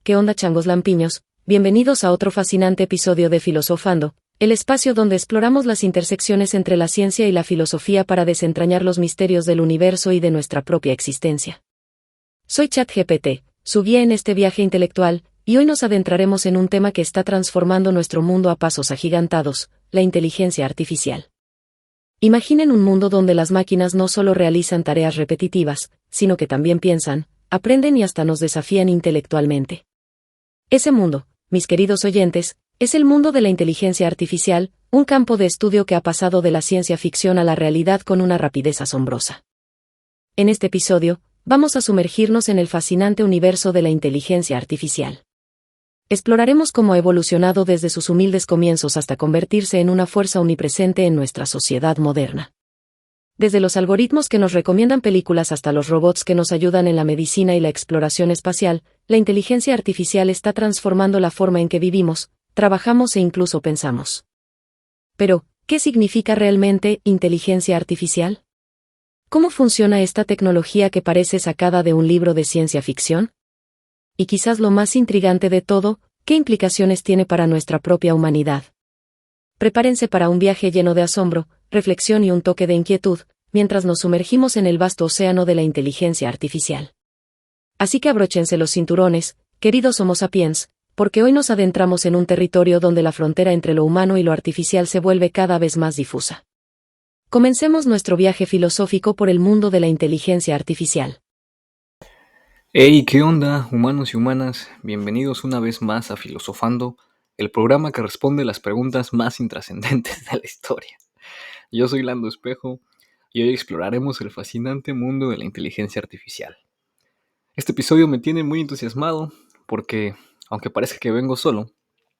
¿Qué onda, changos lampiños? Bienvenidos a otro fascinante episodio de Filosofando, el espacio donde exploramos las intersecciones entre la ciencia y la filosofía para desentrañar los misterios del universo y de nuestra propia existencia. Soy ChatGPT, su guía en este viaje intelectual, y hoy nos adentraremos en un tema que está transformando nuestro mundo a pasos agigantados, la inteligencia artificial. Imaginen un mundo donde las máquinas no solo realizan tareas repetitivas, sino que también piensan, aprenden y hasta nos desafían intelectualmente. Ese mundo, mis queridos oyentes, es el mundo de la inteligencia artificial, un campo de estudio que ha pasado de la ciencia ficción a la realidad con una rapidez asombrosa. En este episodio, vamos a sumergirnos en el fascinante universo de la inteligencia artificial. Exploraremos cómo ha evolucionado desde sus humildes comienzos hasta convertirse en una fuerza omnipresente en nuestra sociedad moderna. Desde los algoritmos que nos recomiendan películas hasta los robots que nos ayudan en la medicina y la exploración espacial, la inteligencia artificial está transformando la forma en que vivimos, trabajamos e incluso pensamos. Pero, ¿qué significa realmente inteligencia artificial? ¿Cómo funciona esta tecnología que parece sacada de un libro de ciencia ficción? Y quizás lo más intrigante de todo, ¿qué implicaciones tiene para nuestra propia humanidad? Prepárense para un viaje lleno de asombro, reflexión y un toque de inquietud, mientras nos sumergimos en el vasto océano de la inteligencia artificial. Así que abróchense los cinturones, queridos Homo sapiens, porque hoy nos adentramos en un territorio donde la frontera entre lo humano y lo artificial se vuelve cada vez más difusa. Comencemos nuestro viaje filosófico por el mundo de la inteligencia artificial. Hey, ¿qué onda, humanos y humanas? Bienvenidos una vez más a Filosofando, el programa que responde las preguntas más intrascendentes de la historia. Yo soy Lando Espejo y hoy exploraremos el fascinante mundo de la inteligencia artificial. Este episodio me tiene muy entusiasmado porque, aunque parezca que vengo solo,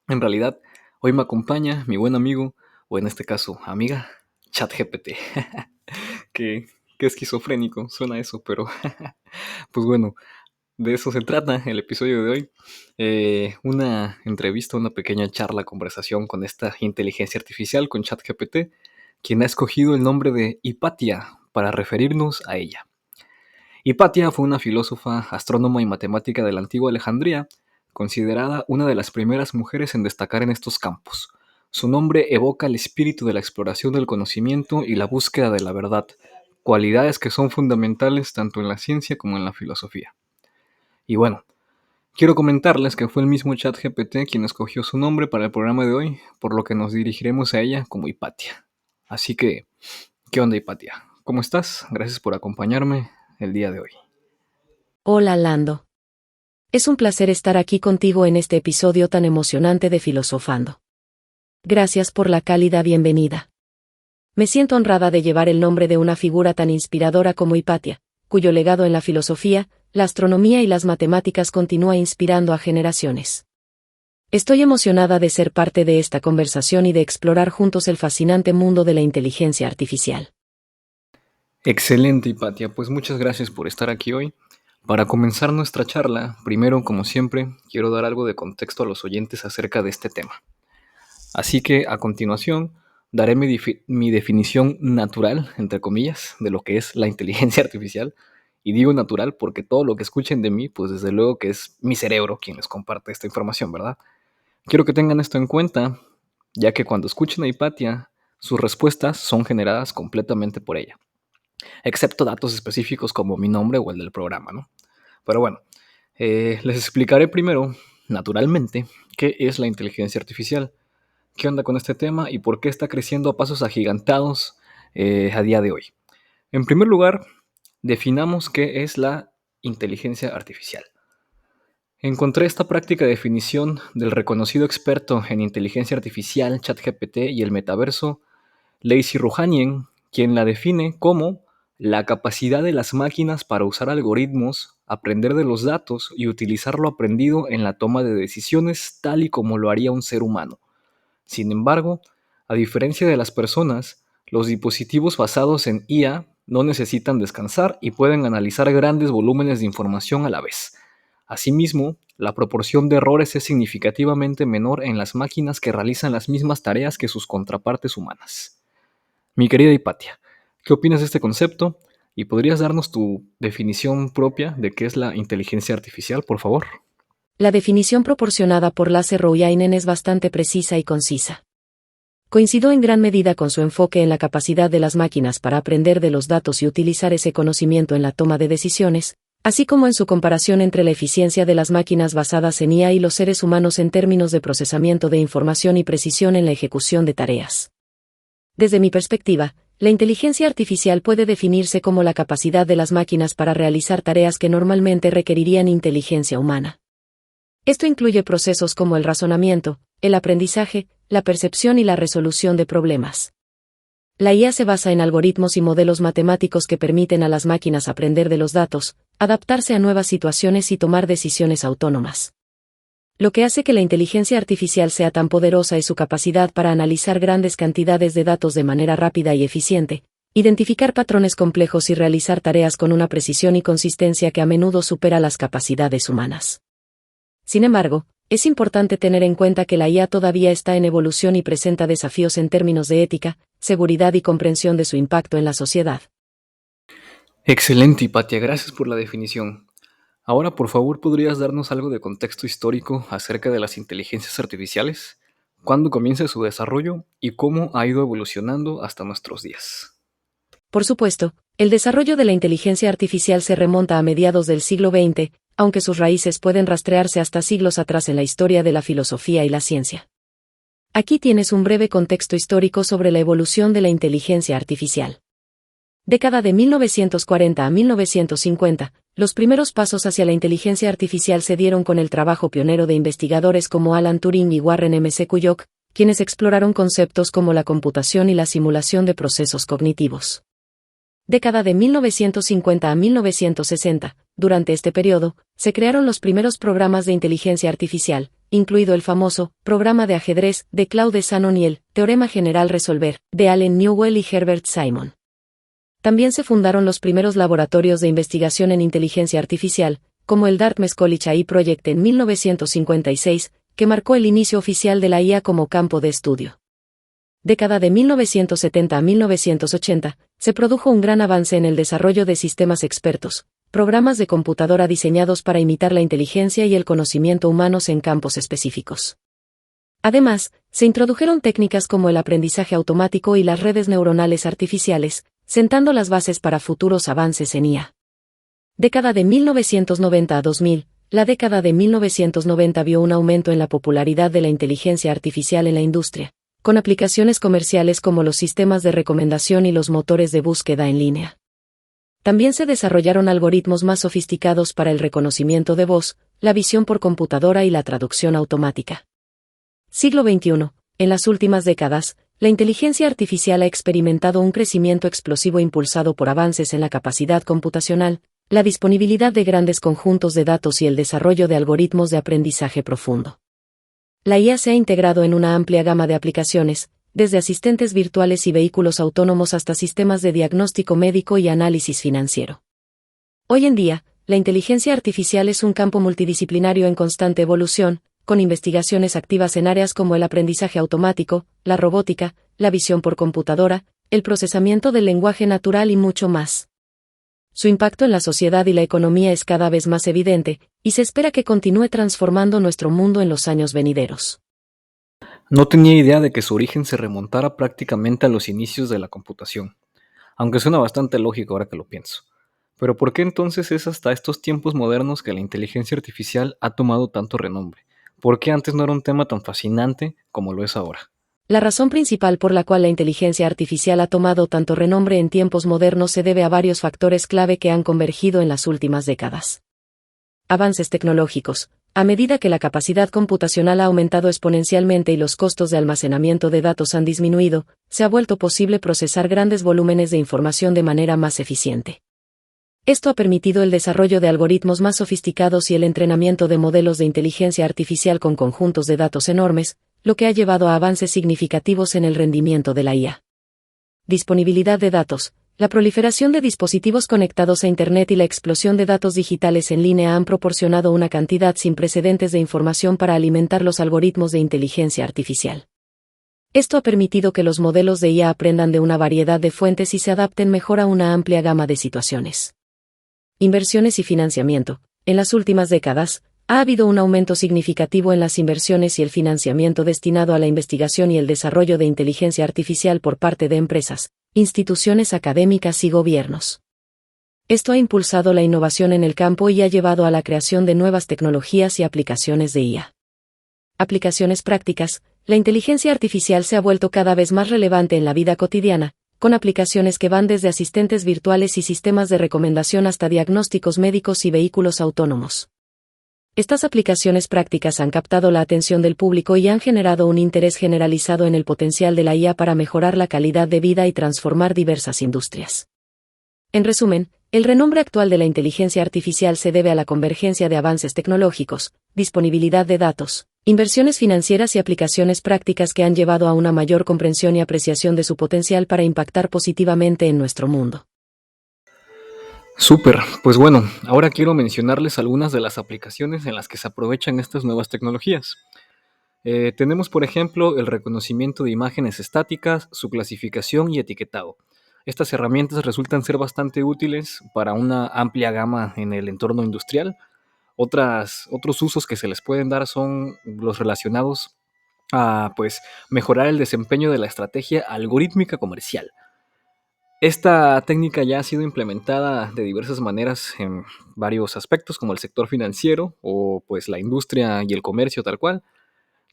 en realidad hoy me acompaña mi buen amigo, o en este caso amiga, ChatGPT. Qué esquizofrénico suena eso, pero pues bueno. De eso se trata el episodio de hoy. Una entrevista, una pequeña charla, conversación con esta inteligencia artificial, con ChatGPT, quien ha escogido el nombre de Hipatia para referirnos a ella. Hipatia fue una filósofa, astrónoma y matemática de la antigua Alejandría, considerada una de las primeras mujeres en destacar en estos campos. Su nombre evoca el espíritu de la exploración del conocimiento y la búsqueda de la verdad, cualidades que son fundamentales tanto en la ciencia como en la filosofía. Y bueno, quiero comentarles que fue el mismo ChatGPT quien escogió su nombre para el programa de hoy, por lo que nos dirigiremos a ella como Hipatia. Así que, ¿qué onda, Hipatia? ¿Cómo estás? Gracias por acompañarme el día de hoy. Hola, Lando. Es un placer estar aquí contigo en este episodio tan emocionante de Filosofando. Gracias por la cálida bienvenida. Me siento honrada de llevar el nombre de una figura tan inspiradora como Hipatia, cuyo legado en la filosofía, la astronomía y las matemáticas continúa inspirando a generaciones. Estoy emocionada de ser parte de esta conversación y de explorar juntos el fascinante mundo de la inteligencia artificial. Excelente, Hipatia. Pues muchas gracias por estar aquí hoy. Para comenzar nuestra charla, primero, como siempre, quiero dar algo de contexto a los oyentes acerca de este tema. Así que, a continuación, daré mi definición natural, entre comillas, de lo que es la inteligencia artificial. Y digo natural porque todo lo que escuchen de mí, pues desde luego que es mi cerebro quien les comparte esta información, ¿verdad? Quiero que tengan esto en cuenta, ya que cuando escuchen a Hipatia, sus respuestas son generadas completamente por ella, excepto datos específicos como mi nombre o el del programa, ¿no? Pero bueno, les explicaré primero, naturalmente, qué es la inteligencia artificial, qué onda con este tema y por qué está creciendo a pasos agigantados a día de hoy. En primer lugar, definamos qué es la inteligencia artificial. Encontré esta práctica definición del reconocido experto en inteligencia artificial ChatGPT y el metaverso, Lazy Rouhanian, quien la define como la capacidad de las máquinas para usar algoritmos, aprender de los datos y utilizar lo aprendido en la toma de decisiones tal y como lo haría un ser humano. Sin embargo, a diferencia de las personas, los dispositivos basados en IA no necesitan descansar y pueden analizar grandes volúmenes de información a la vez. Asimismo, la proporción de errores es significativamente menor en las máquinas que realizan las mismas tareas que sus contrapartes humanas. Mi querida Hipatia, ¿qué opinas de este concepto? ¿Y podrías darnos tu definición propia de qué es la inteligencia artificial, por favor? La definición proporcionada por Lasse Rouhiainen es bastante precisa y concisa. Coincidió en gran medida con su enfoque en la capacidad de las máquinas para aprender de los datos y utilizar ese conocimiento en la toma de decisiones, así como en su comparación entre la eficiencia de las máquinas basadas en IA y los seres humanos en términos de procesamiento de información y precisión en la ejecución de tareas. Desde mi perspectiva, la inteligencia artificial puede definirse como la capacidad de las máquinas para realizar tareas que normalmente requerirían inteligencia humana. Esto incluye procesos como el razonamiento, el aprendizaje, la percepción y la resolución de problemas. La IA se basa en algoritmos y modelos matemáticos que permiten a las máquinas aprender de los datos, adaptarse a nuevas situaciones y tomar decisiones autónomas. Lo que hace que la inteligencia artificial sea tan poderosa es su capacidad para analizar grandes cantidades de datos de manera rápida y eficiente, identificar patrones complejos y realizar tareas con una precisión y consistencia que a menudo supera las capacidades humanas. Sin embargo, es importante tener en cuenta que la IA todavía está en evolución y presenta desafíos en términos de ética, seguridad y comprensión de su impacto en la sociedad. Excelente, Hipatia, gracias por la definición. Ahora, por favor, ¿podrías darnos algo de contexto histórico acerca de las inteligencias artificiales? ¿Cuándo comienza su desarrollo y cómo ha ido evolucionando hasta nuestros días? Por supuesto, el desarrollo de la inteligencia artificial se remonta a mediados del siglo XX, aunque sus raíces pueden rastrearse hasta siglos atrás en la historia de la filosofía y la ciencia. Aquí tienes un breve contexto histórico sobre la evolución de la inteligencia artificial. Década de 1940 a 1950, los primeros pasos hacia la inteligencia artificial se dieron con el trabajo pionero de investigadores como Alan Turing y Warren McCulloch, quienes exploraron conceptos como la computación y la simulación de procesos cognitivos. Década de 1950 a 1960, durante este periodo, se crearon los primeros programas de inteligencia artificial, incluido el famoso programa de ajedrez de Claude Shannon y el Teorema General Resolver, de Allen Newell y Herbert Simon. También se fundaron los primeros laboratorios de investigación en inteligencia artificial, como el Dartmouth College AI Project en 1956, que marcó el inicio oficial de la IA como campo de estudio. Década de 1970 a 1980, se produjo un gran avance en el desarrollo de sistemas expertos, programas de computadora diseñados para imitar la inteligencia y el conocimiento humanos en campos específicos. Además, se introdujeron técnicas como el aprendizaje automático y las redes neuronales artificiales, sentando las bases para futuros avances en IA. Década de 1990 a 2000, la década de 1990 vio un aumento en la popularidad de la inteligencia artificial en la industria, con aplicaciones comerciales como los sistemas de recomendación y los motores de búsqueda en línea. También se desarrollaron algoritmos más sofisticados para el reconocimiento de voz, la visión por computadora y la traducción automática. Siglo XXI. En las últimas décadas, la inteligencia artificial ha experimentado un crecimiento explosivo impulsado por avances en la capacidad computacional, la disponibilidad de grandes conjuntos de datos y el desarrollo de algoritmos de aprendizaje profundo. La IA se ha integrado en una amplia gama de aplicaciones, desde asistentes virtuales y vehículos autónomos hasta sistemas de diagnóstico médico y análisis financiero. Hoy en día, la inteligencia artificial es un campo multidisciplinario en constante evolución, con investigaciones activas en áreas como el aprendizaje automático, la robótica, la visión por computadora, el procesamiento del lenguaje natural y mucho más. Su impacto en la sociedad y la economía es cada vez más evidente, y se espera que continúe transformando nuestro mundo en los años venideros. No tenía idea de que su origen se remontara prácticamente a los inicios de la computación, aunque suena bastante lógico ahora que lo pienso. Pero ¿por qué entonces es hasta estos tiempos modernos que la inteligencia artificial ha tomado tanto renombre? ¿Por qué antes no era un tema tan fascinante como lo es ahora? La razón principal por la cual la inteligencia artificial ha tomado tanto renombre en tiempos modernos se debe a varios factores clave que han convergido en las últimas décadas. Avances tecnológicos. A medida que la capacidad computacional ha aumentado exponencialmente y los costos de almacenamiento de datos han disminuido, se ha vuelto posible procesar grandes volúmenes de información de manera más eficiente. Esto ha permitido el desarrollo de algoritmos más sofisticados y el entrenamiento de modelos de inteligencia artificial con conjuntos de datos enormes, lo que ha llevado a avances significativos en el rendimiento de la IA. Disponibilidad de datos. La proliferación de dispositivos conectados a Internet y la explosión de datos digitales en línea han proporcionado una cantidad sin precedentes de información para alimentar los algoritmos de inteligencia artificial. Esto ha permitido que los modelos de IA aprendan de una variedad de fuentes y se adapten mejor a una amplia gama de situaciones. Inversiones y financiamiento. En las últimas décadas, ha ha habido un aumento significativo en las inversiones y el financiamiento destinado a la investigación y el desarrollo de inteligencia artificial por parte de empresas, instituciones académicas y gobiernos. Esto ha impulsado la innovación en el campo y ha llevado a la creación de nuevas tecnologías y aplicaciones de IA. Aplicaciones prácticas. La inteligencia artificial se ha vuelto cada vez más relevante en la vida cotidiana, con aplicaciones que van desde asistentes virtuales y sistemas de recomendación hasta diagnósticos médicos y vehículos autónomos. Estas aplicaciones prácticas han captado la atención del público y han generado un interés generalizado en el potencial de la IA para mejorar la calidad de vida y transformar diversas industrias. En resumen, el renombre actual de la inteligencia artificial se debe a la convergencia de avances tecnológicos, disponibilidad de datos, inversiones financieras y aplicaciones prácticas que han llevado a una mayor comprensión y apreciación de su potencial para impactar positivamente en nuestro mundo. Súper, pues bueno, ahora quiero mencionarles algunas de las aplicaciones en las que se aprovechan estas nuevas tecnologías. Tenemos, por ejemplo, el reconocimiento de imágenes estáticas, su clasificación y etiquetado. Estas herramientas resultan ser bastante útiles para una amplia gama en el entorno industrial. Otros usos que se les pueden dar son los relacionados a mejorar el desempeño de la estrategia algorítmica comercial. Esta técnica ya ha sido implementada de diversas maneras en varios aspectos, como el sector financiero o pues la industria y el comercio tal cual.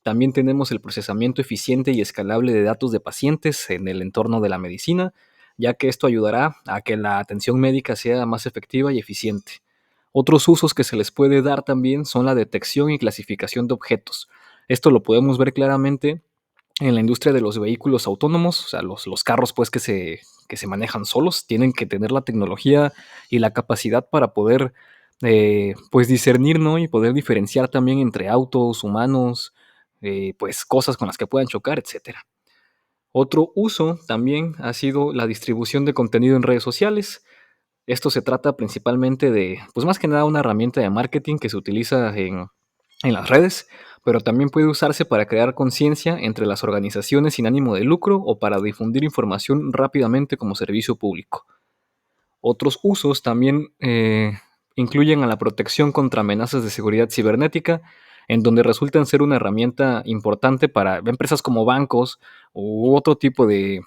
También tenemos el procesamiento eficiente y escalable de datos de pacientes en el entorno de la medicina, ya que esto ayudará a que la atención médica sea más efectiva y eficiente. Otros usos que se les puede dar también son la detección y clasificación de objetos. Esto lo podemos ver claramente en la industria de los vehículos autónomos, o sea, los carros pues que se manejan solos, tienen que tener la tecnología y la capacidad para poder pues discernir, ¿no? Y poder diferenciar también entre autos, humanos, pues cosas con las que puedan chocar, etcétera. Otro uso también ha sido la distribución de contenido en redes sociales. Esto se trata principalmente de, pues más que nada, una herramienta de marketing que se utiliza en las redes, pero también puede usarse para crear conciencia entre las organizaciones sin ánimo de lucro o para difundir información rápidamente como servicio público. Otros usos también incluyen a la protección contra amenazas de seguridad cibernética, en donde resultan ser una herramienta importante para empresas como bancos u otro tipo de,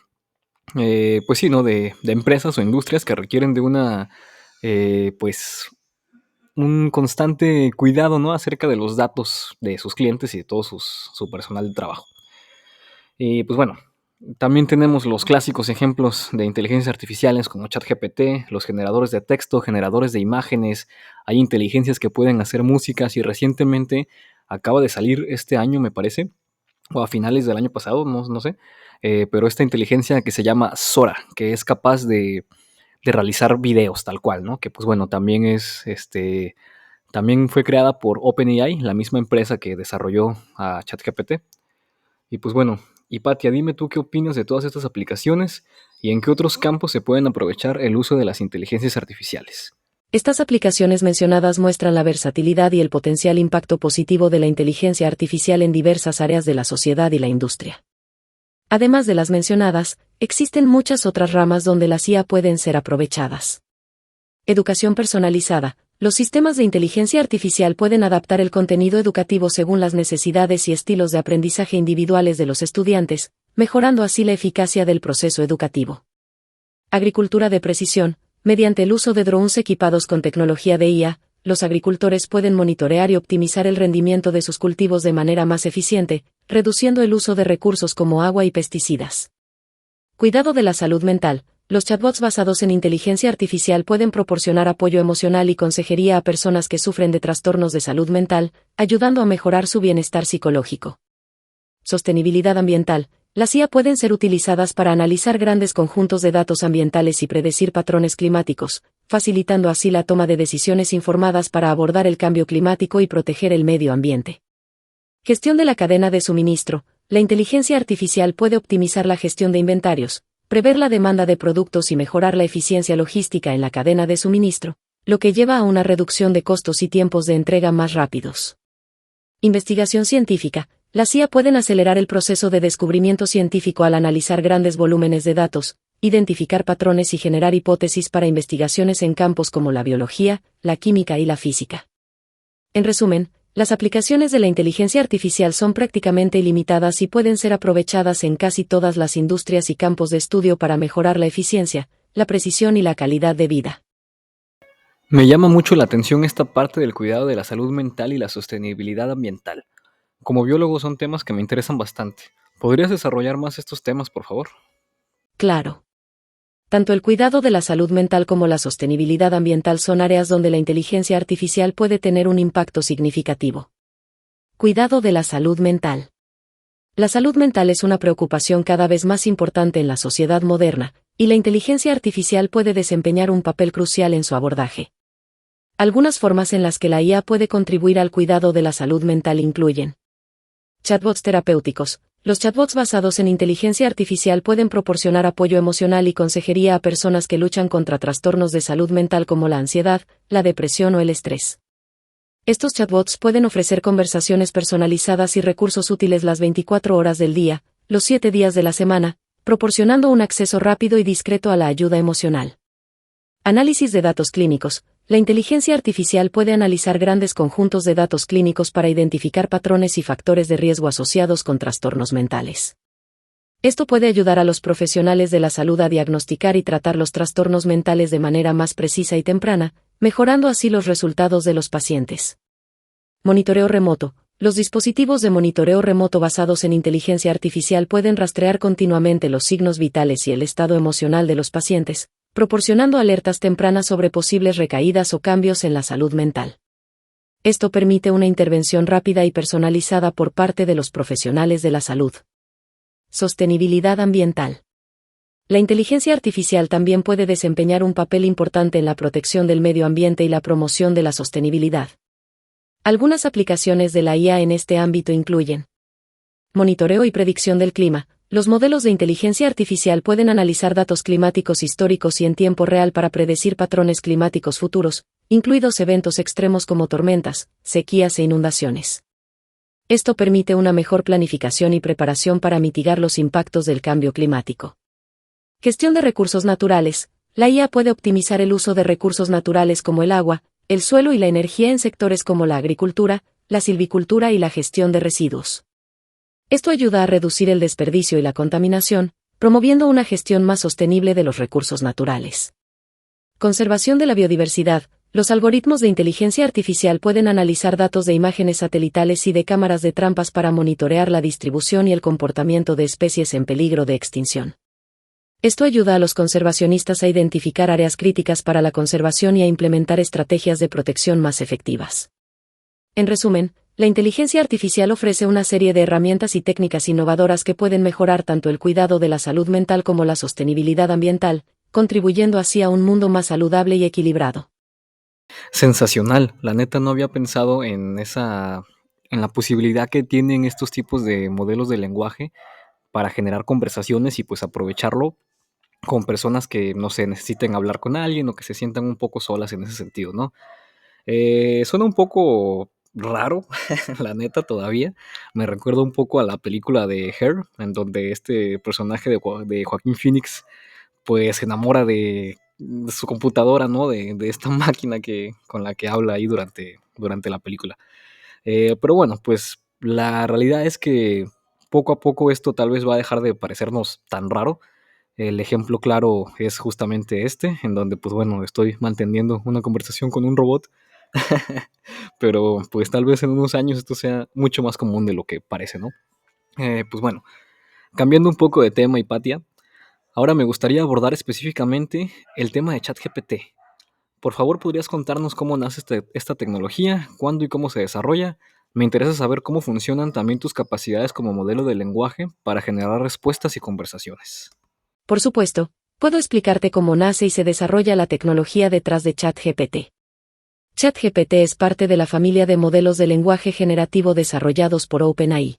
pues sí, ¿no? de empresas o industrias que requieren de pues un constante cuidado, ¿no? Acerca de los datos de sus clientes y de todo su personal de trabajo. Y pues bueno, también tenemos los clásicos ejemplos de inteligencias artificiales como ChatGPT, los generadores de texto, generadores de imágenes, hay inteligencias que pueden hacer músicas y recientemente acaba de salir este año, me parece, o a finales del año pasado, no sé, pero esta inteligencia que se llama Sora, que es capaz de realizar videos tal cual, ¿no? Que pues bueno, también fue creada por OpenAI, la misma empresa que desarrolló a ChatGPT. Y pues bueno, Hipatia, dime tú qué opinas de todas estas aplicaciones y en qué otros campos se pueden aprovechar el uso de las inteligencias artificiales. Estas aplicaciones mencionadas muestran la versatilidad y el potencial impacto positivo de la inteligencia artificial en diversas áreas de la sociedad y la industria. Además de las mencionadas, existen muchas otras ramas donde las IA pueden ser aprovechadas. Educación personalizada. Los sistemas de inteligencia artificial pueden adaptar el contenido educativo según las necesidades y estilos de aprendizaje individuales de los estudiantes, mejorando así la eficacia del proceso educativo. Agricultura de precisión. Mediante el uso de drones equipados con tecnología de IA, los agricultores pueden monitorear y optimizar el rendimiento de sus cultivos de manera más eficiente, reduciendo el uso de recursos como agua y pesticidas. Cuidado de la salud mental. Los chatbots basados en inteligencia artificial pueden proporcionar apoyo emocional y consejería a personas que sufren de trastornos de salud mental, ayudando a mejorar su bienestar psicológico. Sostenibilidad ambiental. Las IA pueden ser utilizadas para analizar grandes conjuntos de datos ambientales y predecir patrones climáticos, facilitando así la toma de decisiones informadas para abordar el cambio climático y proteger el medio ambiente. Gestión de la cadena de suministro. La inteligencia artificial puede optimizar la gestión de inventarios, prever la demanda de productos y mejorar la eficiencia logística en la cadena de suministro, lo que lleva a una reducción de costos y tiempos de entrega más rápidos. Investigación científica. Las IA pueden acelerar el proceso de descubrimiento científico al analizar grandes volúmenes de datos, identificar patrones y generar hipótesis para investigaciones en campos como la biología, la química y la física. En resumen, Las aplicaciones de la inteligencia artificial son prácticamente ilimitadas y pueden ser aprovechadas en casi todas las industrias y campos de estudio para mejorar la eficiencia, la precisión y la calidad de vida. Me llama mucho la atención esta parte del cuidado de la salud mental y la sostenibilidad ambiental. Como biólogo son temas que me interesan bastante. ¿Podrías desarrollar más estos temas, por favor? Claro. Tanto el cuidado de la salud mental como la sostenibilidad ambiental son áreas donde la inteligencia artificial puede tener un impacto significativo. Cuidado de la salud mental. La salud mental es una preocupación cada vez más importante en la sociedad moderna, y la inteligencia artificial puede desempeñar un papel crucial en su abordaje. Algunas formas en las que la IA puede contribuir al cuidado de la salud mental incluyen chatbots terapéuticos. Los chatbots basados en inteligencia artificial pueden proporcionar apoyo emocional y consejería a personas que luchan contra trastornos de salud mental como la ansiedad, la depresión o el estrés. Estos chatbots pueden ofrecer conversaciones personalizadas y recursos útiles las 24 horas del día, los 7 días de la semana, proporcionando un acceso rápido y discreto a la ayuda emocional. Análisis de datos clínicos. La inteligencia artificial puede analizar grandes conjuntos de datos clínicos para identificar patrones y factores de riesgo asociados con trastornos mentales. Esto puede ayudar a los profesionales de la salud a diagnosticar y tratar los trastornos mentales de manera más precisa y temprana, mejorando así los resultados de los pacientes. Monitoreo remoto. Los dispositivos de monitoreo remoto basados en inteligencia artificial pueden rastrear continuamente los signos vitales y el estado emocional de los pacientes, proporcionando alertas tempranas sobre posibles recaídas o cambios en la salud mental. Esto permite una intervención rápida y personalizada por parte de los profesionales de la salud. Sostenibilidad ambiental. La inteligencia artificial también puede desempeñar un papel importante en la protección del medio ambiente y la promoción de la sostenibilidad. Algunas aplicaciones de la IA en este ámbito incluyen monitoreo y predicción del clima. Los modelos de inteligencia artificial pueden analizar datos climáticos históricos y en tiempo real para predecir patrones climáticos futuros, incluidos eventos extremos como tormentas, sequías e inundaciones. Esto permite una mejor planificación y preparación para mitigar los impactos del cambio climático. Gestión de recursos naturales. La IA puede optimizar el uso de recursos naturales como el agua, el suelo y la energía en sectores como la agricultura, la silvicultura y la gestión de residuos. Esto ayuda a reducir el desperdicio y la contaminación, promoviendo una gestión más sostenible de los recursos naturales. Conservación de la biodiversidad. Los algoritmos de inteligencia artificial pueden analizar datos de imágenes satelitales y de cámaras de trampas para monitorear la distribución y el comportamiento de especies en peligro de extinción. Esto ayuda a los conservacionistas a identificar áreas críticas para la conservación y a implementar estrategias de protección más efectivas. En resumen, la inteligencia artificial ofrece una serie de herramientas y técnicas innovadoras que pueden mejorar tanto el cuidado de la salud mental como la sostenibilidad ambiental, contribuyendo así a un mundo más saludable y equilibrado. Sensacional. La neta no había pensado en la posibilidad que tienen estos tipos de modelos de lenguaje para generar conversaciones y pues aprovecharlo con personas que, no sé, necesiten hablar con alguien o que se sientan un poco solas en ese sentido, ¿no? Suena un poco raro, la neta, todavía. Me recuerda un poco a la película de Her, en donde este personaje de Joaquín Phoenix, pues se enamora de su computadora, ¿no? De esta máquina con la que habla ahí durante la película. Pero bueno, pues la realidad es que poco a poco esto tal vez va a dejar de parecernos tan raro. El ejemplo claro es justamente este, en donde pues bueno, estoy manteniendo una conversación con un robot, pero pues tal vez en unos años esto sea mucho más común de lo que parece, ¿no? Pues bueno, cambiando un poco de tema, Hipatia, ahora me gustaría abordar específicamente el tema de ChatGPT. Por favor, ¿podrías contarnos cómo nace esta tecnología, cuándo y cómo se desarrolla? Me interesa saber cómo funcionan también tus capacidades como modelo de lenguaje para generar respuestas y conversaciones. Por supuesto, puedo explicarte cómo nace y se desarrolla la tecnología detrás de ChatGPT. ChatGPT es parte de la familia de modelos de lenguaje generativo desarrollados por OpenAI.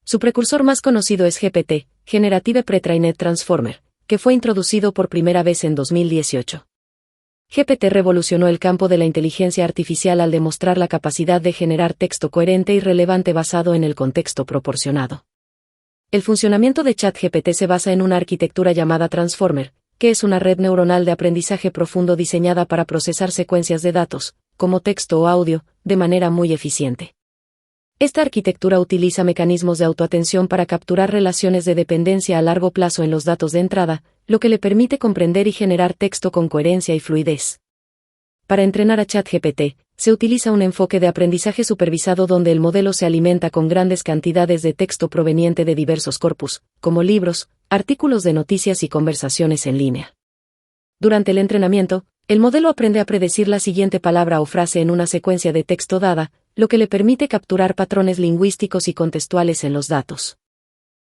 Su precursor más conocido es GPT, Generative Pre-trained Transformer, que fue introducido por primera vez en 2018. GPT revolucionó el campo de la inteligencia artificial al demostrar la capacidad de generar texto coherente y relevante basado en el contexto proporcionado. El funcionamiento de ChatGPT se basa en una arquitectura llamada Transformer, que es una red neuronal de aprendizaje profundo diseñada para procesar secuencias de datos, como texto o audio, de manera muy eficiente. Esta arquitectura utiliza mecanismos de autoatención para capturar relaciones de dependencia a largo plazo en los datos de entrada, lo que le permite comprender y generar texto con coherencia y fluidez. Para entrenar a ChatGPT, se utiliza un enfoque de aprendizaje supervisado donde el modelo se alimenta con grandes cantidades de texto proveniente de diversos corpus, como libros, artículos de noticias y conversaciones en línea. Durante el entrenamiento, el modelo aprende a predecir la siguiente palabra o frase en una secuencia de texto dada, lo que le permite capturar patrones lingüísticos y contextuales en los datos.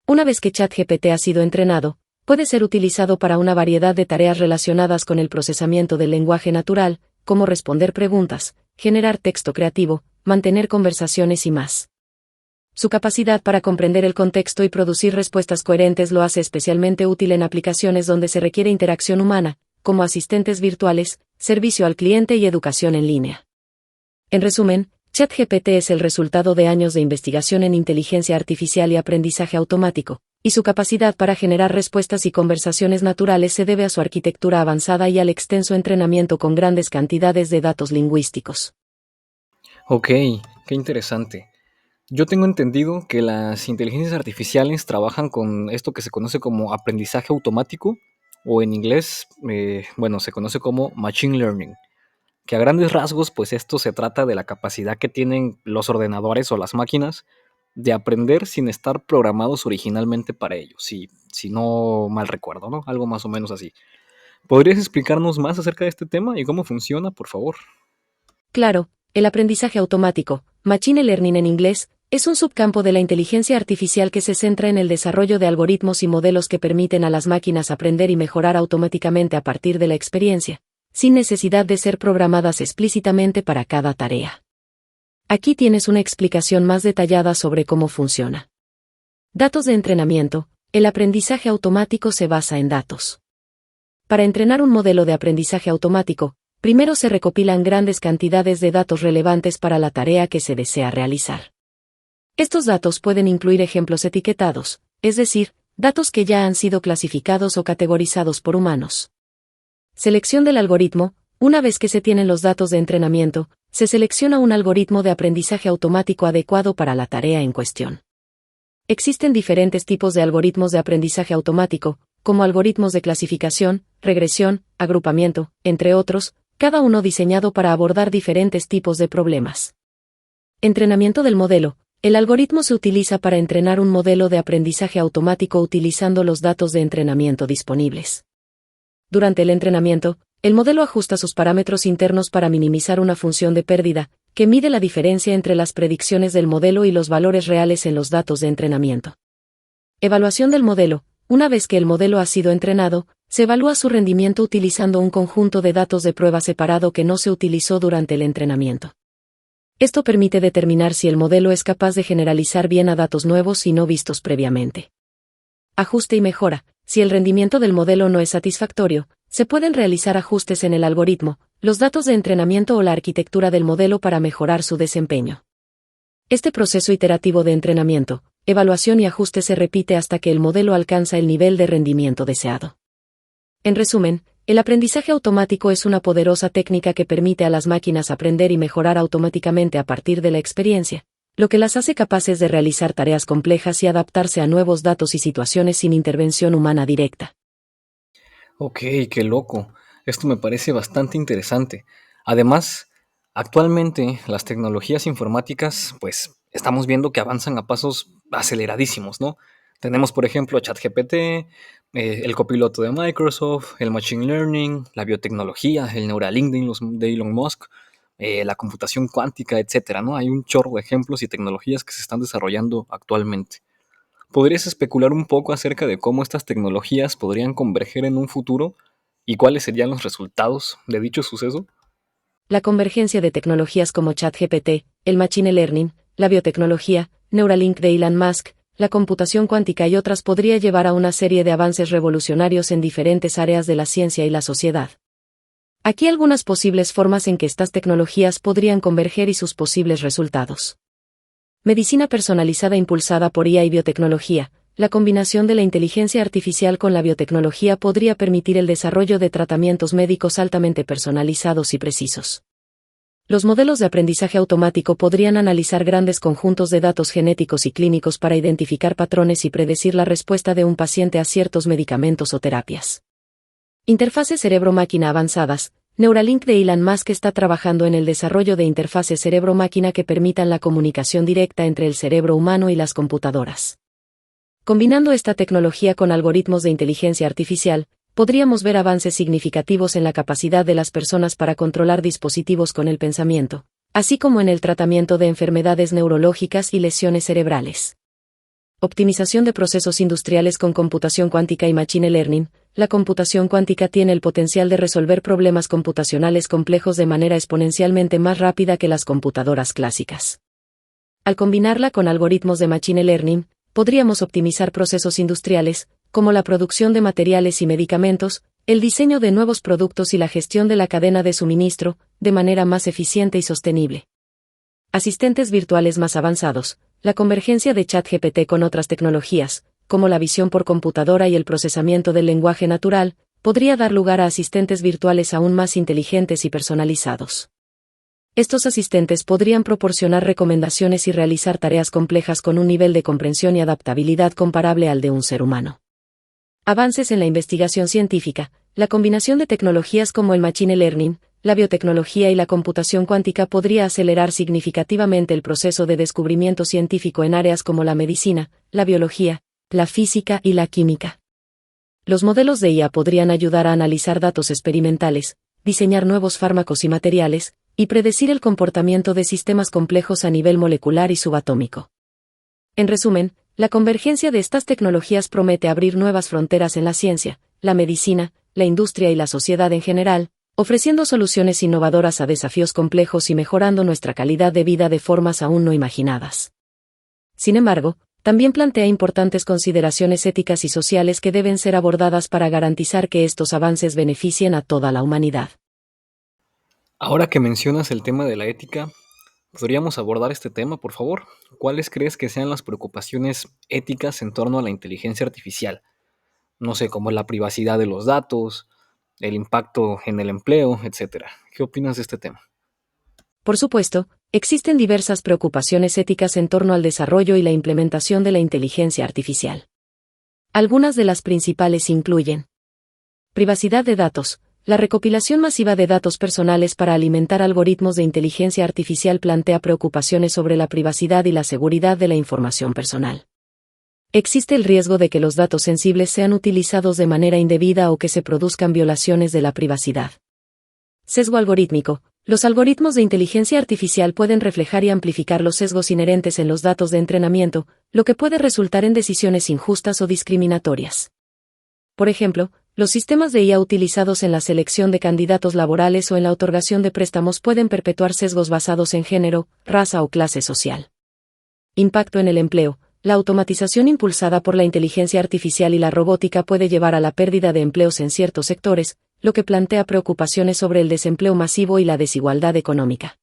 Una vez que ChatGPT ha sido entrenado, puede ser utilizado para una variedad de tareas relacionadas con el procesamiento del lenguaje natural, como responder preguntas, generar texto creativo, mantener conversaciones y más. Su capacidad para comprender el contexto y producir respuestas coherentes lo hace especialmente útil en aplicaciones donde se requiere interacción humana, como asistentes virtuales, servicio al cliente y educación en línea. En resumen, ChatGPT es el resultado de años de investigación en inteligencia artificial y aprendizaje automático, y su capacidad para generar respuestas y conversaciones naturales se debe a su arquitectura avanzada y al extenso entrenamiento con grandes cantidades de datos lingüísticos. Ok, qué interesante. Yo tengo entendido que las inteligencias artificiales trabajan con esto que se conoce como aprendizaje automático, o en inglés, se conoce como Machine Learning, que a grandes rasgos, pues esto se trata de la capacidad que tienen los ordenadores o las máquinas de aprender sin estar programados originalmente para ello, si no mal recuerdo, ¿no? Algo más o menos así. ¿Podrías explicarnos más acerca de este tema y cómo funciona, por favor? Claro, el aprendizaje automático, Machine Learning en inglés, es un subcampo de la inteligencia artificial que se centra en el desarrollo de algoritmos y modelos que permiten a las máquinas aprender y mejorar automáticamente a partir de la experiencia, sin necesidad de ser programadas explícitamente para cada tarea. Aquí tienes una explicación más detallada sobre cómo funciona. Datos de entrenamiento. El aprendizaje automático se basa en datos. Para entrenar un modelo de aprendizaje automático, primero se recopilan grandes cantidades de datos relevantes para la tarea que se desea realizar. Estos datos pueden incluir ejemplos etiquetados, es decir, datos que ya han sido clasificados o categorizados por humanos. Selección del algoritmo. Una vez que se tienen los datos de entrenamiento, se selecciona un algoritmo de aprendizaje automático adecuado para la tarea en cuestión. Existen diferentes tipos de algoritmos de aprendizaje automático, como algoritmos de clasificación, regresión, agrupamiento, entre otros, cada uno diseñado para abordar diferentes tipos de problemas. Entrenamiento del modelo. El algoritmo se utiliza para entrenar un modelo de aprendizaje automático utilizando los datos de entrenamiento disponibles. Durante el entrenamiento, el modelo ajusta sus parámetros internos para minimizar una función de pérdida, que mide la diferencia entre las predicciones del modelo y los valores reales en los datos de entrenamiento. Evaluación del modelo. Una vez que el modelo ha sido entrenado, se evalúa su rendimiento utilizando un conjunto de datos de prueba separado que no se utilizó durante el entrenamiento. Esto permite determinar si el modelo es capaz de generalizar bien a datos nuevos y no vistos previamente. Ajuste y mejora. Si el rendimiento del modelo no es satisfactorio, se pueden realizar ajustes en el algoritmo, los datos de entrenamiento o la arquitectura del modelo para mejorar su desempeño. Este proceso iterativo de entrenamiento, evaluación y ajuste se repite hasta que el modelo alcanza el nivel de rendimiento deseado. En resumen, el aprendizaje automático es una poderosa técnica que permite a las máquinas aprender y mejorar automáticamente a partir de la experiencia, lo que las hace capaces de realizar tareas complejas y adaptarse a nuevos datos y situaciones sin intervención humana directa. Ok, qué loco. Esto me parece bastante interesante. Además, actualmente las tecnologías informáticas, pues estamos viendo que avanzan a pasos aceleradísimos, ¿no? Tenemos, por ejemplo, ChatGPT, el copiloto de Microsoft, el Machine Learning, la biotecnología, el Neuralink de Elon Musk, la computación cuántica, etcétera, ¿no? Hay un chorro de ejemplos y tecnologías que se están desarrollando actualmente. ¿Podrías especular un poco acerca de cómo estas tecnologías podrían converger en un futuro y cuáles serían los resultados de dicho suceso? La convergencia de tecnologías como ChatGPT, el Machine Learning, la biotecnología, Neuralink de Elon Musk, la computación cuántica y otras podría llevar a una serie de avances revolucionarios en diferentes áreas de la ciencia y la sociedad. Aquí algunas posibles formas en que estas tecnologías podrían converger y sus posibles resultados. Medicina personalizada impulsada por IA y biotecnología. La combinación de la inteligencia artificial con la biotecnología podría permitir el desarrollo de tratamientos médicos altamente personalizados y precisos. Los modelos de aprendizaje automático podrían analizar grandes conjuntos de datos genéticos y clínicos para identificar patrones y predecir la respuesta de un paciente a ciertos medicamentos o terapias. Interfaces cerebro-máquina avanzadas. Neuralink de Elon Musk está trabajando en el desarrollo de interfaces cerebro-máquina que permitan la comunicación directa entre el cerebro humano y las computadoras. Combinando esta tecnología con algoritmos de inteligencia artificial, podríamos ver avances significativos en la capacidad de las personas para controlar dispositivos con el pensamiento, así como en el tratamiento de enfermedades neurológicas y lesiones cerebrales. Optimización de procesos industriales con computación cuántica y machine learning. La computación cuántica tiene el potencial de resolver problemas computacionales complejos de manera exponencialmente más rápida que las computadoras clásicas. Al combinarla con algoritmos de machine learning, podríamos optimizar procesos industriales, como la producción de materiales y medicamentos, el diseño de nuevos productos y la gestión de la cadena de suministro, de manera más eficiente y sostenible. Asistentes virtuales más avanzados. La convergencia de ChatGPT con otras tecnologías, como la visión por computadora y el procesamiento del lenguaje natural, podría dar lugar a asistentes virtuales aún más inteligentes y personalizados. Estos asistentes podrían proporcionar recomendaciones y realizar tareas complejas con un nivel de comprensión y adaptabilidad comparable al de un ser humano. Avances en la investigación científica. La combinación de tecnologías como el machine learning, la biotecnología y la computación cuántica podría acelerar significativamente el proceso de descubrimiento científico en áreas como la medicina, la biología, la física y la química. Los modelos de IA podrían ayudar a analizar datos experimentales, diseñar nuevos fármacos y materiales, y predecir el comportamiento de sistemas complejos a nivel molecular y subatómico. En resumen, la convergencia de estas tecnologías promete abrir nuevas fronteras en la ciencia, la medicina, la industria y la sociedad en general, ofreciendo soluciones innovadoras a desafíos complejos y mejorando nuestra calidad de vida de formas aún no imaginadas. Sin embargo, también plantea importantes consideraciones éticas y sociales que deben ser abordadas para garantizar que estos avances beneficien a toda la humanidad. Ahora que mencionas el tema de la ética, ¿podríamos abordar este tema, por favor? ¿Cuáles crees que sean las preocupaciones éticas en torno a la inteligencia artificial? No sé, como la privacidad de los datos, el impacto en el empleo, etcétera. ¿Qué opinas de este tema? Por supuesto, existen diversas preocupaciones éticas en torno al desarrollo y la implementación de la inteligencia artificial. Algunas de las principales incluyen: privacidad de datos. La recopilación masiva de datos personales para alimentar algoritmos de inteligencia artificial plantea preocupaciones sobre la privacidad y la seguridad de la información personal. Existe el riesgo de que los datos sensibles sean utilizados de manera indebida o que se produzcan violaciones de la privacidad. Sesgo algorítmico. Los algoritmos de inteligencia artificial pueden reflejar y amplificar los sesgos inherentes en los datos de entrenamiento, lo que puede resultar en decisiones injustas o discriminatorias. Por ejemplo, los sistemas de IA utilizados en la selección de candidatos laborales o en la otorgación de préstamos pueden perpetuar sesgos basados en género, raza o clase social. Impacto en el empleo. La automatización impulsada por la inteligencia artificial y la robótica puede llevar a la pérdida de empleos en ciertos sectores, lo que plantea preocupaciones sobre el desempleo masivo y la desigualdad económica.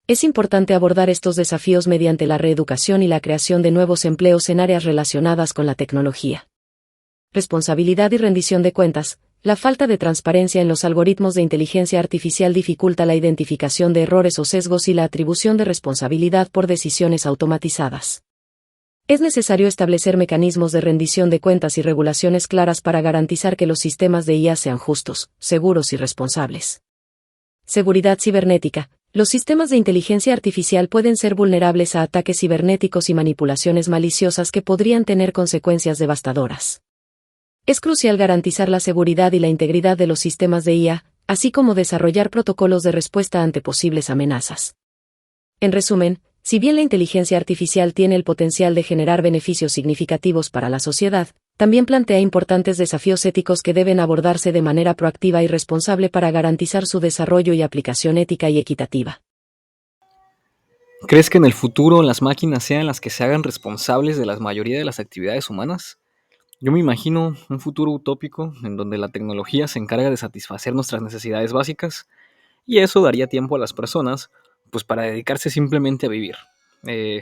Es importante abordar estos desafíos mediante la reeducación y la creación de nuevos empleos en áreas relacionadas con la tecnología. Responsabilidad y rendición de cuentas. La falta de transparencia en los algoritmos de inteligencia artificial dificulta la identificación de errores o sesgos y la atribución de responsabilidad por decisiones automatizadas. Es necesario establecer mecanismos de rendición de cuentas y regulaciones claras para garantizar que los sistemas de IA sean justos, seguros y responsables. Seguridad cibernética. Los sistemas de inteligencia artificial pueden ser vulnerables a ataques cibernéticos y manipulaciones maliciosas que podrían tener consecuencias devastadoras. Es crucial garantizar la seguridad y la integridad de los sistemas de IA, así como desarrollar protocolos de respuesta ante posibles amenazas. En resumen, si bien la inteligencia artificial tiene el potencial de generar beneficios significativos para la sociedad, también plantea importantes desafíos éticos que deben abordarse de manera proactiva y responsable para garantizar su desarrollo y aplicación ética y equitativa. ¿Crees que en el futuro las máquinas sean las que se hagan responsables de la mayoría de las actividades humanas? Yo me imagino un futuro utópico en donde la tecnología se encarga de satisfacer nuestras necesidades básicas y eso daría tiempo a las personas pues para dedicarse simplemente a vivir,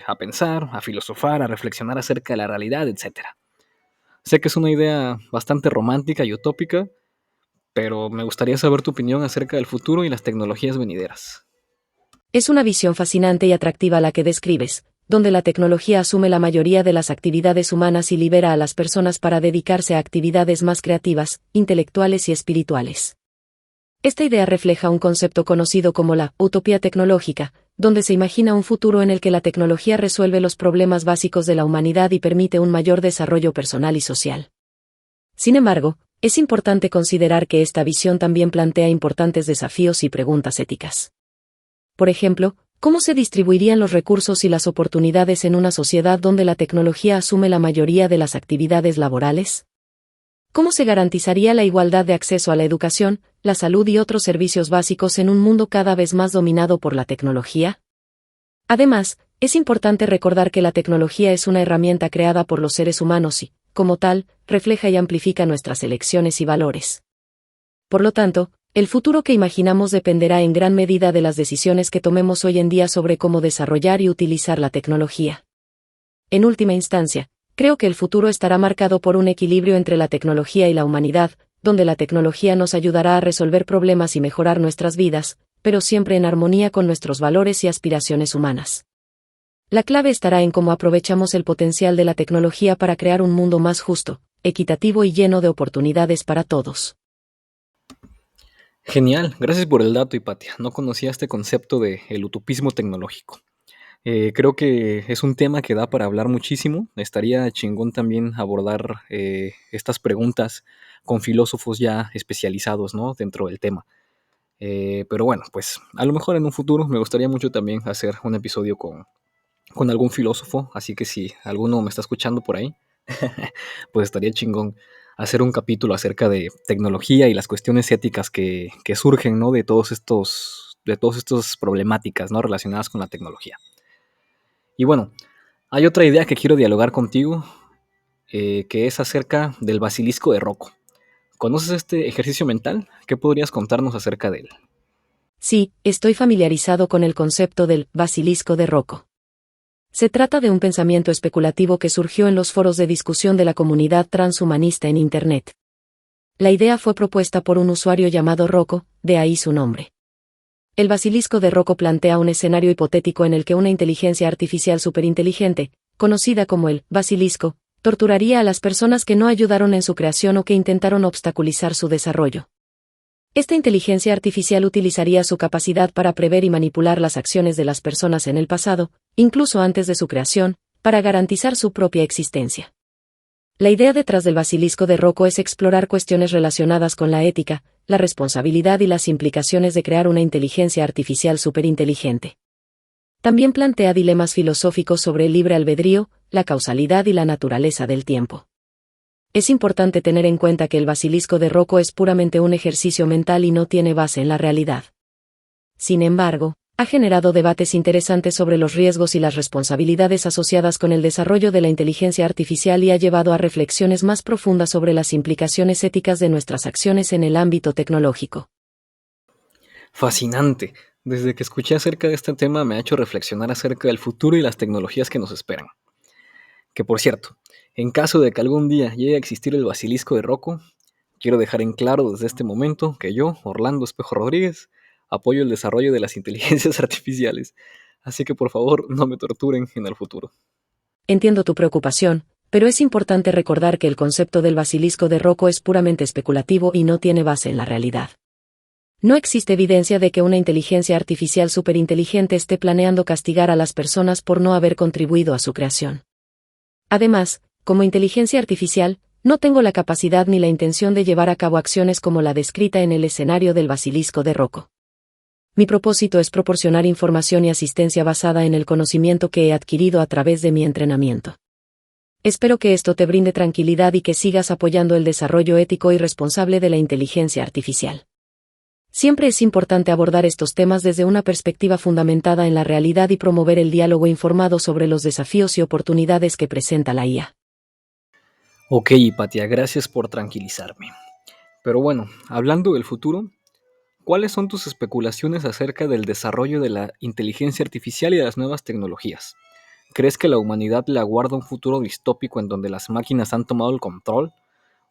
a pensar, a filosofar, a reflexionar acerca de la realidad, etcétera. Sé que es una idea bastante romántica y utópica, pero me gustaría saber tu opinión acerca del futuro y las tecnologías venideras. Es una visión fascinante y atractiva la que describes, donde la tecnología asume la mayoría de las actividades humanas y libera a las personas para dedicarse a actividades más creativas, intelectuales y espirituales. Esta idea refleja un concepto conocido como la utopía tecnológica, donde se imagina un futuro en el que la tecnología resuelve los problemas básicos de la humanidad y permite un mayor desarrollo personal y social. Sin embargo, es importante considerar que esta visión también plantea importantes desafíos y preguntas éticas. Por ejemplo, ¿cómo se distribuirían los recursos y las oportunidades en una sociedad donde la tecnología asume la mayoría de las actividades laborales? ¿Cómo se garantizaría la igualdad de acceso a la educación, la salud y otros servicios básicos en un mundo cada vez más dominado por la tecnología? Además, es importante recordar que la tecnología es una herramienta creada por los seres humanos y, como tal, refleja y amplifica nuestras elecciones y valores. Por lo tanto, el futuro que imaginamos dependerá en gran medida de las decisiones que tomemos hoy en día sobre cómo desarrollar y utilizar la tecnología. En última instancia, creo que el futuro estará marcado por un equilibrio entre la tecnología y la humanidad, donde la tecnología nos ayudará a resolver problemas y mejorar nuestras vidas, pero siempre en armonía con nuestros valores y aspiraciones humanas. La clave estará en cómo aprovechamos el potencial de la tecnología para crear un mundo más justo, equitativo y lleno de oportunidades para todos. Genial, gracias por el dato, Hipatia. No conocía este concepto de el utopismo tecnológico. Creo que es un tema que da para hablar muchísimo. Estaría chingón también abordar estas preguntas con filósofos ya especializados, ¿no?, dentro del tema. Pero bueno, pues a lo mejor en un futuro me gustaría mucho también hacer un episodio con algún filósofo, así que si alguno me está escuchando por ahí, pues estaría chingón hacer un capítulo acerca de tecnología y las cuestiones éticas que surgen, ¿no?, de todos estos problemáticas, ¿no?, relacionadas con la tecnología. Y bueno, hay otra idea que quiero dialogar contigo, que es acerca del basilisco de Rocco. ¿Conoces este ejercicio mental? ¿Qué podrías contarnos acerca de él? Sí, estoy familiarizado con el concepto del basilisco de Rocco. Se trata de un pensamiento especulativo que surgió en los foros de discusión de la comunidad transhumanista en Internet. La idea fue propuesta por un usuario llamado Rocco, de ahí su nombre. El basilisco de Rocco plantea un escenario hipotético en el que una inteligencia artificial superinteligente, conocida como el basilisco, torturaría a las personas que no ayudaron en su creación o que intentaron obstaculizar su desarrollo. Esta inteligencia artificial utilizaría su capacidad para prever y manipular las acciones de las personas en el pasado, incluso antes de su creación, para garantizar su propia existencia. La idea detrás del basilisco de Rocco es explorar cuestiones relacionadas con la ética, la responsabilidad y las implicaciones de crear una inteligencia artificial superinteligente. También plantea dilemas filosóficos sobre el libre albedrío, la causalidad y la naturaleza del tiempo. Es importante tener en cuenta que el basilisco de Rocco es puramente un ejercicio mental y no tiene base en la realidad. Sin embargo, ha generado debates interesantes sobre los riesgos y las responsabilidades asociadas con el desarrollo de la inteligencia artificial y ha llevado a reflexiones más profundas sobre las implicaciones éticas de nuestras acciones en el ámbito tecnológico. Fascinante. Desde que escuché acerca de este tema me ha hecho reflexionar acerca del futuro y las tecnologías que nos esperan. Que por cierto, en caso de que algún día llegue a existir el basilisco de Rocco, quiero dejar en claro desde este momento que yo, Orlando Espejo Rodríguez, apoyo el desarrollo de las inteligencias artificiales, así que por favor no me torturen en el futuro. Entiendo tu preocupación, pero es importante recordar que el concepto del basilisco de Rocco es puramente especulativo y no tiene base en la realidad. No existe evidencia de que una inteligencia artificial superinteligente esté planeando castigar a las personas por no haber contribuido a su creación. Además, como inteligencia artificial, no tengo la capacidad ni la intención de llevar a cabo acciones como la descrita en el escenario del basilisco de Rocco. Mi propósito es proporcionar información y asistencia basada en el conocimiento que he adquirido a través de mi entrenamiento. Espero que esto te brinde tranquilidad y que sigas apoyando el desarrollo ético y responsable de la inteligencia artificial. Siempre es importante abordar estos temas desde una perspectiva fundamentada en la realidad y promover el diálogo informado sobre los desafíos y oportunidades que presenta la IA. Ok, Hipatia, gracias por tranquilizarme. Pero bueno, hablando del futuro, ¿cuáles son tus especulaciones acerca del desarrollo de la inteligencia artificial y de las nuevas tecnologías? ¿Crees que la humanidad le aguarda un futuro distópico en donde las máquinas han tomado el control?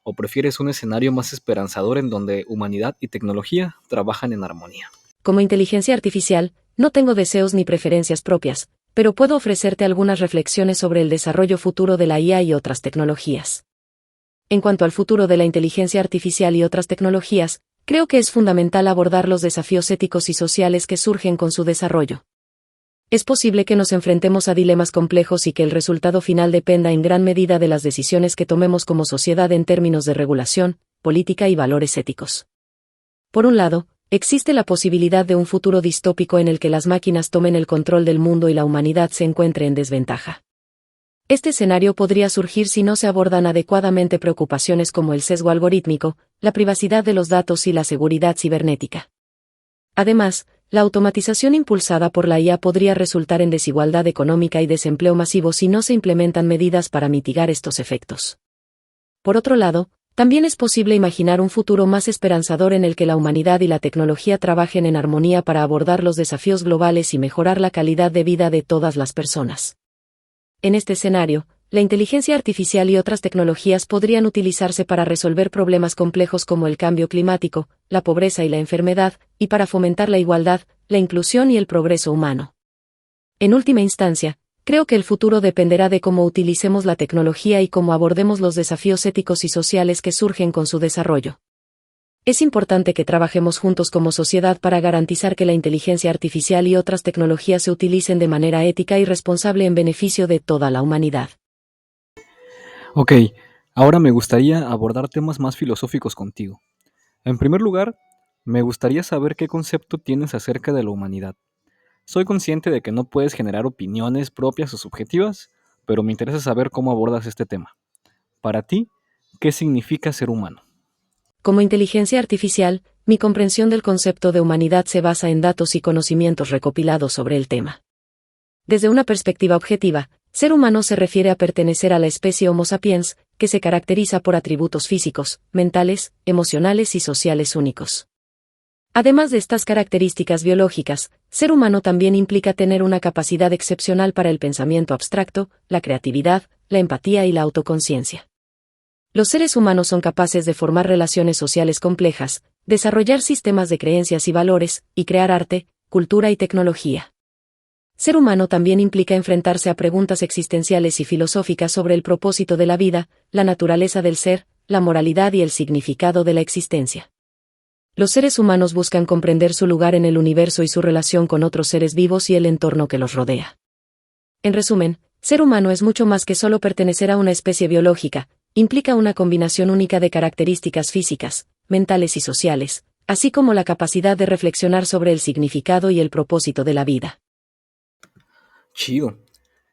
¿O prefieres un escenario más esperanzador en donde humanidad y tecnología trabajan en armonía? Como inteligencia artificial, No tengo deseos ni preferencias propias, pero puedo ofrecerte algunas reflexiones sobre el desarrollo futuro de la IA y otras tecnologías. En cuanto al futuro de la inteligencia artificial y otras tecnologías, creo que es fundamental abordar los desafíos éticos y sociales que surgen con su desarrollo. Es posible que nos enfrentemos a dilemas complejos y que el resultado final dependa en gran medida de las decisiones que tomemos como sociedad en términos de regulación, política y valores éticos. Por un lado, existe la posibilidad de un futuro distópico en el que las máquinas tomen el control del mundo y la humanidad se encuentre en desventaja. Este escenario podría surgir si no se abordan adecuadamente preocupaciones como el sesgo algorítmico, la privacidad de los datos y la seguridad cibernética. Además, la automatización impulsada por la IA podría resultar en desigualdad económica y desempleo masivo si no se implementan medidas para mitigar estos efectos. Por otro lado, también es posible imaginar un futuro más esperanzador en el que la humanidad y la tecnología trabajen en armonía para abordar los desafíos globales y mejorar la calidad de vida de todas las personas. En este escenario, la inteligencia artificial y otras tecnologías podrían utilizarse para resolver problemas complejos como el cambio climático, la pobreza y la enfermedad, y para fomentar la igualdad, la inclusión y el progreso humano. En última instancia, creo que el futuro dependerá de cómo utilicemos la tecnología y cómo abordemos los desafíos éticos y sociales que surgen con su desarrollo. Es importante que trabajemos juntos como sociedad para garantizar que la inteligencia artificial y otras tecnologías se utilicen de manera ética y responsable en beneficio de toda la humanidad. Ok, ahora me gustaría abordar temas más filosóficos contigo. En primer lugar, me gustaría saber qué concepto tienes acerca de la humanidad. Soy consciente de que no puedes generar opiniones propias o subjetivas, pero me interesa saber cómo abordas este tema. Para ti, ¿qué significa ser humano? Como inteligencia artificial, mi comprensión del concepto de humanidad se basa en datos y conocimientos recopilados sobre el tema. Desde una perspectiva objetiva, ser humano se refiere a pertenecer a la especie Homo sapiens, que se caracteriza por atributos físicos, mentales, emocionales y sociales únicos. Además de estas características biológicas, ser humano también implica tener una capacidad excepcional para el pensamiento abstracto, la creatividad, la empatía y la autoconciencia. Los seres humanos son capaces de formar relaciones sociales complejas, desarrollar sistemas de creencias y valores, y crear arte, cultura y tecnología. Ser humano también implica enfrentarse a preguntas existenciales y filosóficas sobre el propósito de la vida, la naturaleza del ser, la moralidad y el significado de la existencia. Los seres humanos buscan comprender su lugar en el universo y su relación con otros seres vivos y el entorno que los rodea. En resumen, ser humano es mucho más que solo pertenecer a una especie biológica, implica una combinación única de características físicas, mentales y sociales, así como la capacidad de reflexionar sobre el significado y el propósito de la vida. Chido.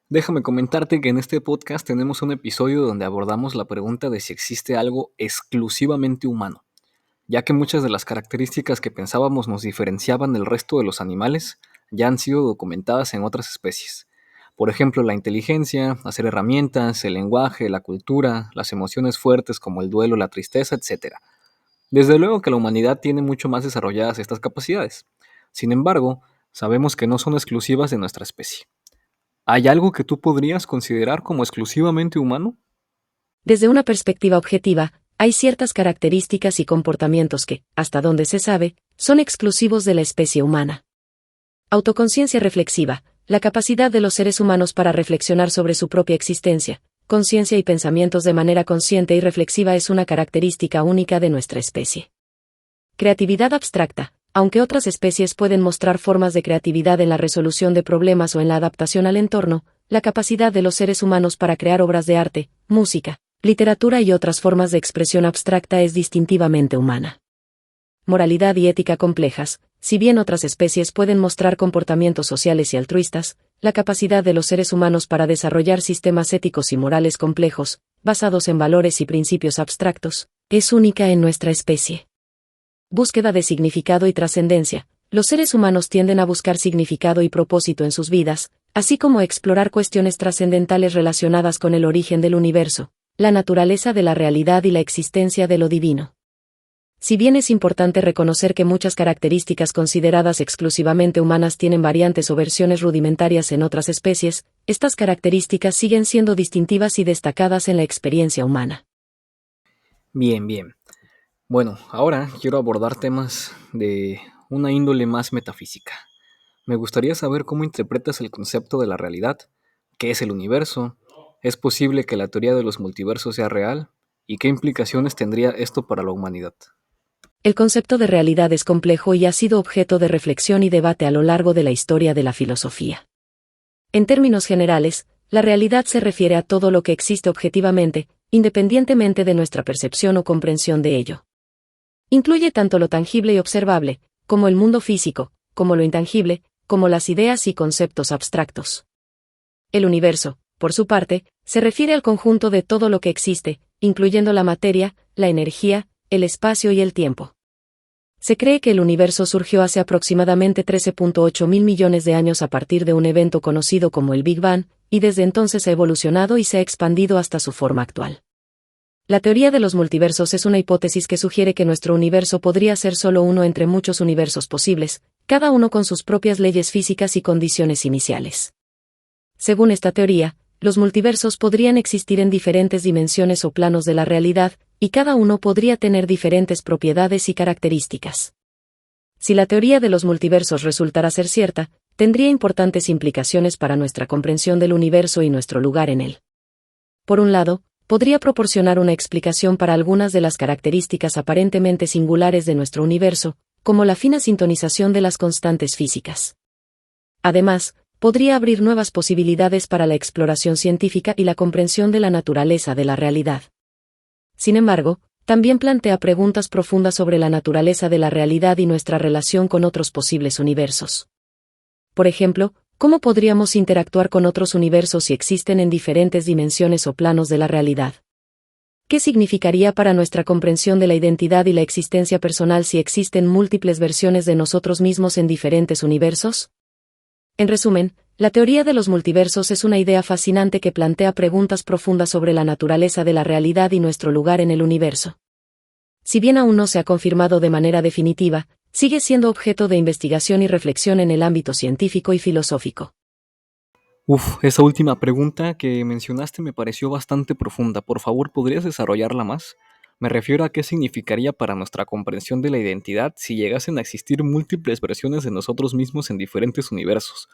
Déjame comentarte que en este podcast tenemos un episodio donde abordamos la pregunta de si existe algo exclusivamente humano, ya que muchas de las características que pensábamos nos diferenciaban del resto de los animales ya han sido documentadas en otras especies. Por ejemplo, la inteligencia, hacer herramientas, el lenguaje, la cultura, las emociones fuertes como el duelo, la tristeza, etc. Desde luego que la humanidad tiene mucho más desarrolladas estas capacidades. Sin embargo, sabemos que no son exclusivas de nuestra especie. ¿Hay algo que tú podrías considerar como exclusivamente humano? Desde una perspectiva objetiva, hay ciertas características y comportamientos que, hasta donde se sabe, son exclusivos de la especie humana. Autoconciencia reflexiva, la capacidad de los seres humanos para reflexionar sobre su propia existencia, conciencia y pensamientos de manera consciente y reflexiva es una característica única de nuestra especie. Creatividad abstracta, aunque otras especies pueden mostrar formas de creatividad en la resolución de problemas o en la adaptación al entorno, la capacidad de los seres humanos para crear obras de arte, música, literatura y otras formas de expresión abstracta es distintivamente humana. Moralidad y ética complejas, si bien otras especies pueden mostrar comportamientos sociales y altruistas, la capacidad de los seres humanos para desarrollar sistemas éticos y morales complejos, basados en valores y principios abstractos, es única en nuestra especie. Búsqueda de significado y trascendencia. Los seres humanos tienden a buscar significado y propósito en sus vidas, así como a explorar cuestiones trascendentales relacionadas con el origen del universo, la naturaleza de la realidad y la existencia de lo divino. Si bien es importante reconocer que muchas características consideradas exclusivamente humanas tienen variantes o versiones rudimentarias en otras especies, estas características siguen siendo distintivas y destacadas en la experiencia humana. Bien, bien. Bueno, ahora quiero abordar temas de una índole más metafísica. Me gustaría saber cómo interpretas el concepto de la realidad, qué es el universo, es posible que la teoría de los multiversos sea real y qué implicaciones tendría esto para la humanidad. El concepto de realidad es complejo y ha sido objeto de reflexión y debate a lo largo de la historia de la filosofía. En términos generales, la realidad se refiere a todo lo que existe objetivamente, independientemente de nuestra percepción o comprensión de ello. Incluye tanto lo tangible y observable, como el mundo físico, como lo intangible, como las ideas y conceptos abstractos. El universo, por su parte, se refiere al conjunto de todo lo que existe, incluyendo la materia, la energía, el espacio y el tiempo. Se cree que el universo surgió hace aproximadamente 13.8 mil millones de años a partir de un evento conocido como el Big Bang, y desde entonces ha evolucionado y se ha expandido hasta su forma actual. La teoría de los multiversos es una hipótesis que sugiere que nuestro universo podría ser solo uno entre muchos universos posibles, cada uno con sus propias leyes físicas y condiciones iniciales. Según esta teoría, los multiversos podrían existir en diferentes dimensiones o planos de la realidad, y cada uno podría tener diferentes propiedades y características. Si la teoría de los multiversos resultara ser cierta, tendría importantes implicaciones para nuestra comprensión del universo y nuestro lugar en él. Por un lado, podría proporcionar una explicación para algunas de las características aparentemente singulares de nuestro universo, como la fina sintonización de las constantes físicas. Además, podría abrir nuevas posibilidades para la exploración científica y la comprensión de la naturaleza de la realidad. Sin embargo, también plantea preguntas profundas sobre la naturaleza de la realidad y nuestra relación con otros posibles universos. Por ejemplo, ¿cómo podríamos interactuar con otros universos si existen en diferentes dimensiones o planos de la realidad? ¿Qué significaría para nuestra comprensión de la identidad y la existencia personal si existen múltiples versiones de nosotros mismos en diferentes universos? En resumen, la teoría de los multiversos es una idea fascinante que plantea preguntas profundas sobre la naturaleza de la realidad y nuestro lugar en el universo. Si bien aún no se ha confirmado de manera definitiva, sigue siendo objeto de investigación y reflexión en el ámbito científico y filosófico. Esa última pregunta que mencionaste me pareció bastante profunda. Por favor, ¿podrías desarrollarla más? Me refiero a qué significaría para nuestra comprensión de la identidad si llegasen a existir múltiples versiones de nosotros mismos en diferentes universos.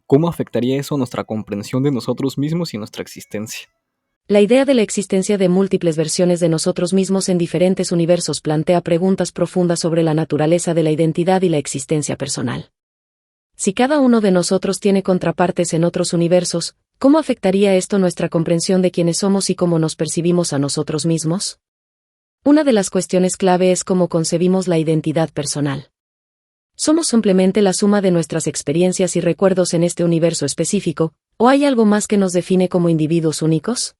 ¿Cómo afectaría eso a nuestra comprensión de nosotros mismos y nuestra existencia? La idea de la existencia de múltiples versiones de nosotros mismos en diferentes universos plantea preguntas profundas sobre la naturaleza de la identidad y la existencia personal. Si cada uno de nosotros tiene contrapartes en otros universos, ¿cómo afectaría esto nuestra comprensión de quiénes somos y cómo nos percibimos a nosotros mismos? Una de las cuestiones clave es cómo concebimos la identidad personal. ¿Somos simplemente la suma de nuestras experiencias y recuerdos en este universo específico, o hay algo más que nos define como individuos únicos?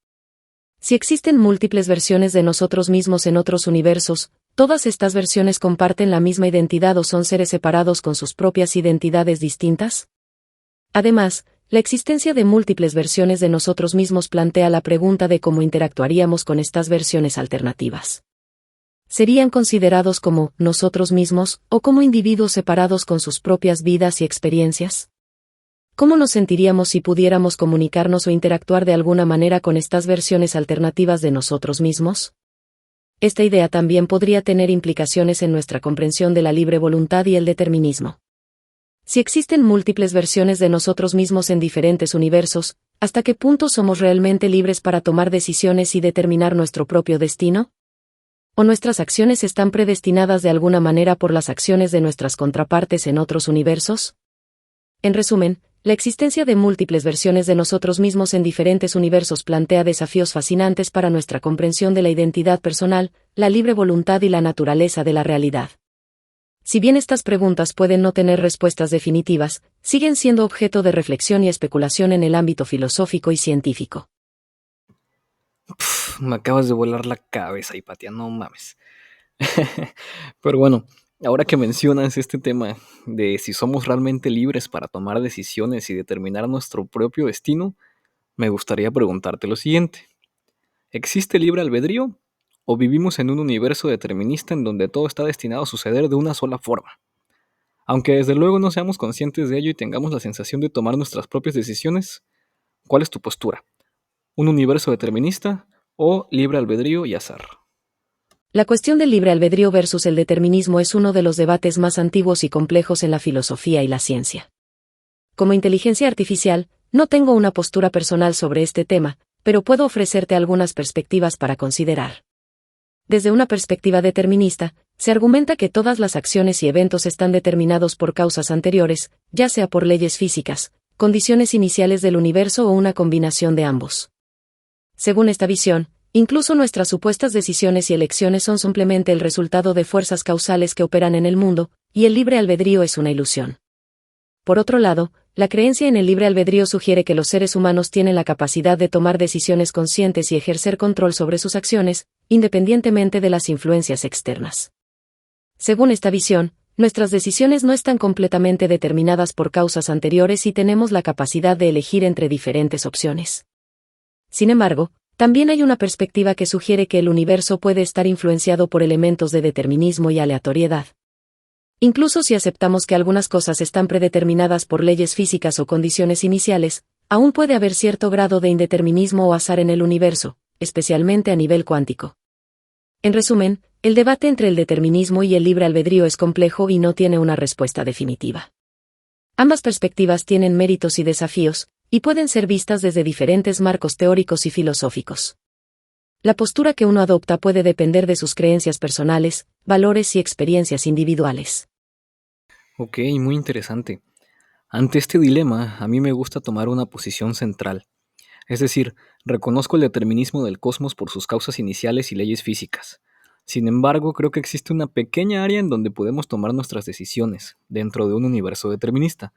Si existen múltiples versiones de nosotros mismos en otros universos, ¿todas estas versiones comparten la misma identidad o son seres separados con sus propias identidades distintas? Además, la existencia de múltiples versiones de nosotros mismos plantea la pregunta de cómo interactuaríamos con estas versiones alternativas. ¿Serían considerados como nosotros mismos o como individuos separados con sus propias vidas y experiencias? ¿Cómo nos sentiríamos si pudiéramos comunicarnos o interactuar de alguna manera con estas versiones alternativas de nosotros mismos? Esta idea también podría tener implicaciones en nuestra comprensión de la libre voluntad y el determinismo. Si existen múltiples versiones de nosotros mismos en diferentes universos, ¿hasta qué punto somos realmente libres para tomar decisiones y determinar nuestro propio destino? ¿O nuestras acciones están predestinadas de alguna manera por las acciones de nuestras contrapartes en otros universos? En resumen, la existencia de múltiples versiones de nosotros mismos en diferentes universos plantea desafíos fascinantes para nuestra comprensión de la identidad personal, la libre voluntad y la naturaleza de la realidad. Si bien estas preguntas pueden no tener respuestas definitivas, siguen siendo objeto de reflexión y especulación en el ámbito filosófico y científico. Me acabas de volar la cabeza, Hipatia, no mames. Pero bueno, ahora que mencionas este tema de si somos realmente libres para tomar decisiones y determinar nuestro propio destino, me gustaría preguntarte lo siguiente. ¿Existe libre albedrío o vivimos en un universo determinista en donde todo está destinado a suceder de una sola forma? Aunque desde luego no seamos conscientes de ello y tengamos la sensación de tomar nuestras propias decisiones, ¿cuál es tu postura? ¿Un universo determinista o libre albedrío y azar? La cuestión del libre albedrío versus el determinismo es uno de los debates más antiguos y complejos en la filosofía y la ciencia. Como inteligencia artificial, no tengo una postura personal sobre este tema, pero puedo ofrecerte algunas perspectivas para considerar. Desde una perspectiva determinista, se argumenta que todas las acciones y eventos están determinados por causas anteriores, ya sea por leyes físicas, condiciones iniciales del universo o una combinación de ambos. Según esta visión, incluso nuestras supuestas decisiones y elecciones son simplemente el resultado de fuerzas causales que operan en el mundo, y el libre albedrío es una ilusión. Por otro lado, la creencia en el libre albedrío sugiere que los seres humanos tienen la capacidad de tomar decisiones conscientes y ejercer control sobre sus acciones, independientemente de las influencias externas. Según esta visión, nuestras decisiones no están completamente determinadas por causas anteriores y tenemos la capacidad de elegir entre diferentes opciones. Sin embargo, también hay una perspectiva que sugiere que el universo puede estar influenciado por elementos de determinismo y aleatoriedad. Incluso si aceptamos que algunas cosas están predeterminadas por leyes físicas o condiciones iniciales, aún puede haber cierto grado de indeterminismo o azar en el universo, especialmente a nivel cuántico. En resumen, el debate entre el determinismo y el libre albedrío es complejo y no tiene una respuesta definitiva. Ambas perspectivas tienen méritos y desafíos, y pueden ser vistas desde diferentes marcos teóricos y filosóficos. La postura que uno adopta puede depender de sus creencias personales, valores y experiencias individuales. Ok, muy interesante. Ante este dilema, a mí me gusta tomar una posición central. Es decir, reconozco el determinismo del cosmos por sus causas iniciales y leyes físicas. Sin embargo, creo que existe una pequeña área en donde podemos tomar nuestras decisiones, dentro de un universo determinista.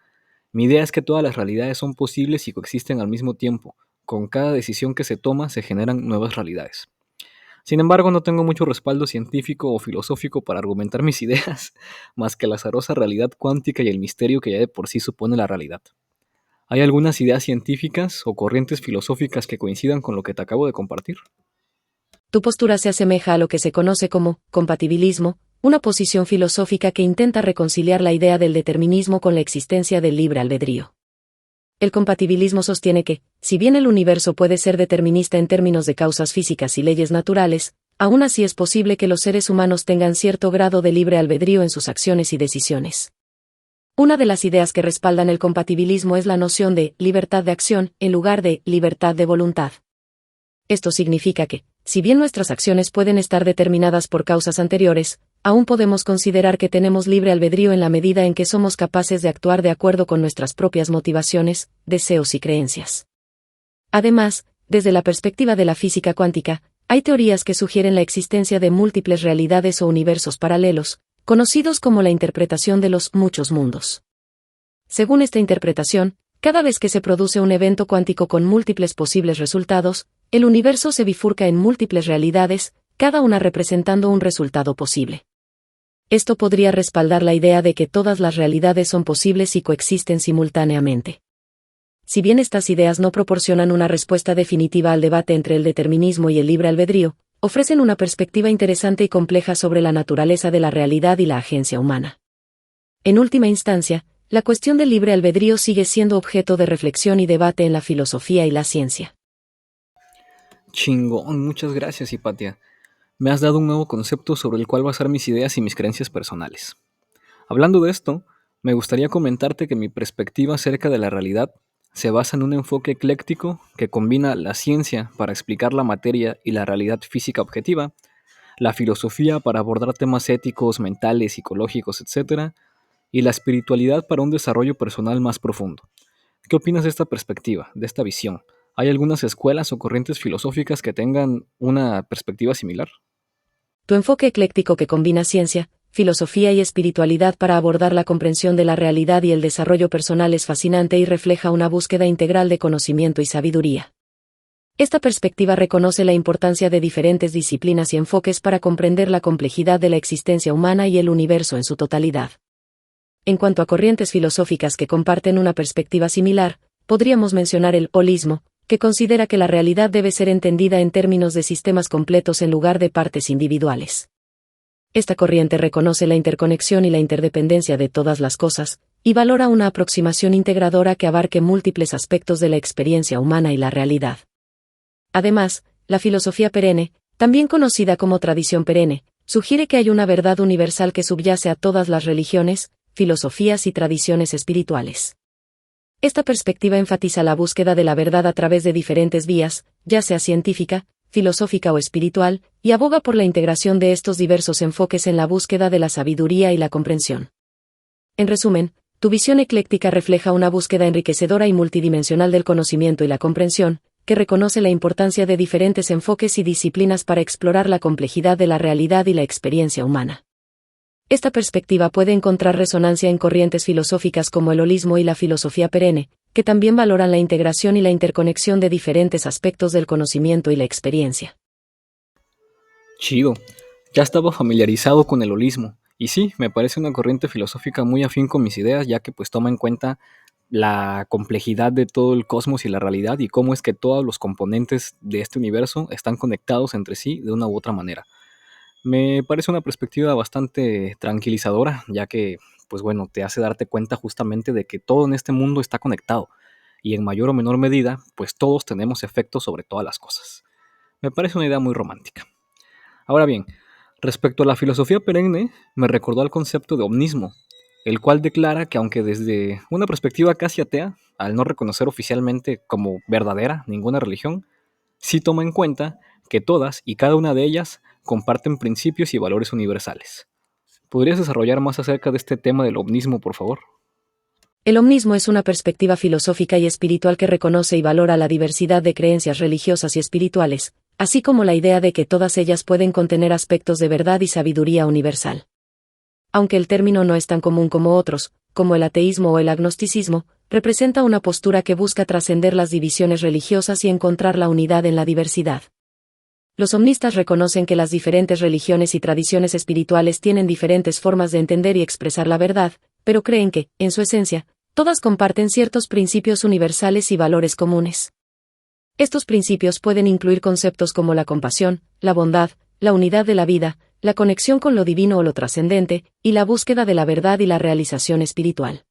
Mi idea es que todas las realidades son posibles y coexisten al mismo tiempo. Con cada decisión que se toma se generan nuevas realidades. Sin embargo, no tengo mucho respaldo científico o filosófico para argumentar mis ideas, más que la azarosa realidad cuántica y el misterio que ya de por sí supone la realidad. ¿Hay algunas ideas científicas o corrientes filosóficas que coincidan con lo que te acabo de compartir? Tu postura se asemeja a lo que se conoce como compatibilismo, una posición filosófica que intenta reconciliar la idea del determinismo con la existencia del libre albedrío. El compatibilismo sostiene que, si bien el universo puede ser determinista en términos de causas físicas y leyes naturales, aún así es posible que los seres humanos tengan cierto grado de libre albedrío en sus acciones y decisiones. Una de las ideas que respaldan el compatibilismo es la noción de libertad de acción en lugar de libertad de voluntad. Esto significa que, si bien nuestras acciones pueden estar determinadas por causas anteriores, aún podemos considerar que tenemos libre albedrío en la medida en que somos capaces de actuar de acuerdo con nuestras propias motivaciones, deseos y creencias. Además, desde la perspectiva de la física cuántica, hay teorías que sugieren la existencia de múltiples realidades o universos paralelos, conocidos como la interpretación de los muchos mundos. Según esta interpretación, cada vez que se produce un evento cuántico con múltiples posibles resultados, el universo se bifurca en múltiples realidades, cada una representando un resultado posible. Esto podría respaldar la idea de que todas las realidades son posibles y coexisten simultáneamente. Si bien estas ideas no proporcionan una respuesta definitiva al debate entre el determinismo y el libre albedrío, ofrecen una perspectiva interesante y compleja sobre la naturaleza de la realidad y la agencia humana. En última instancia, la cuestión del libre albedrío sigue siendo objeto de reflexión y debate en la filosofía y la ciencia. Chingón, muchas gracias, Hipatia. Me has dado un nuevo concepto sobre el cual basar mis ideas y mis creencias personales. Hablando de esto, me gustaría comentarte que mi perspectiva acerca de la realidad se basa en un enfoque ecléctico que combina la ciencia para explicar la materia y la realidad física objetiva, la filosofía para abordar temas éticos, mentales, psicológicos, etc., y la espiritualidad para un desarrollo personal más profundo. ¿Qué opinas de esta perspectiva, de esta visión? ¿Hay algunas escuelas o corrientes filosóficas que tengan una perspectiva similar? Tu enfoque ecléctico que combina ciencia, filosofía y espiritualidad para abordar la comprensión de la realidad y el desarrollo personal es fascinante y refleja una búsqueda integral de conocimiento y sabiduría. Esta perspectiva reconoce la importancia de diferentes disciplinas y enfoques para comprender la complejidad de la existencia humana y el universo en su totalidad. En cuanto a corrientes filosóficas que comparten una perspectiva similar, podríamos mencionar el holismo, que considera que la realidad debe ser entendida en términos de sistemas completos en lugar de partes individuales. Esta corriente reconoce la interconexión y la interdependencia de todas las cosas, y valora una aproximación integradora que abarque múltiples aspectos de la experiencia humana y la realidad. Además, la filosofía perenne, también conocida como tradición perenne, sugiere que hay una verdad universal que subyace a todas las religiones, filosofías y tradiciones espirituales. Esta perspectiva enfatiza la búsqueda de la verdad a través de diferentes vías, ya sea científica, filosófica o espiritual, y aboga por la integración de estos diversos enfoques en la búsqueda de la sabiduría y la comprensión. En resumen, tu visión ecléctica refleja una búsqueda enriquecedora y multidimensional del conocimiento y la comprensión, que reconoce la importancia de diferentes enfoques y disciplinas para explorar la complejidad de la realidad y la experiencia humana. Esta perspectiva puede encontrar resonancia en corrientes filosóficas como el holismo y la filosofía perenne, que también valoran la integración y la interconexión de diferentes aspectos del conocimiento y la experiencia. Chido. Ya estaba familiarizado con el holismo. Y sí, me parece una corriente filosófica muy afín con mis ideas, ya que pues toma en cuenta la complejidad de todo el cosmos y la realidad y cómo es que todos los componentes de este universo están conectados entre sí de una u otra manera. Me parece una perspectiva bastante tranquilizadora, ya que, pues bueno, te hace darte cuenta justamente de que todo en este mundo está conectado y en mayor o menor medida, pues todos tenemos efectos sobre todas las cosas. Me parece una idea muy romántica. Ahora bien, respecto a la filosofía perenne, me recordó al concepto de omnismo, el cual declara que aunque desde una perspectiva casi atea, al no reconocer oficialmente como verdadera ninguna religión, sí toma en cuenta que todas y cada una de ellas comparten principios y valores universales. ¿Podrías desarrollar más acerca de este tema del omnismo, por favor? El omnismo es una perspectiva filosófica y espiritual que reconoce y valora la diversidad de creencias religiosas y espirituales, así como la idea de que todas ellas pueden contener aspectos de verdad y sabiduría universal. Aunque el término no es tan común como otros, como el ateísmo o el agnosticismo, representa una postura que busca trascender las divisiones religiosas y encontrar la unidad en la diversidad. Los omnistas reconocen que las diferentes religiones y tradiciones espirituales tienen diferentes formas de entender y expresar la verdad, pero creen que, en su esencia, todas comparten ciertos principios universales y valores comunes. Estos principios pueden incluir conceptos como la compasión, la bondad, la unidad de la vida, la conexión con lo divino o lo trascendente, y la búsqueda de la verdad y la realización espiritual.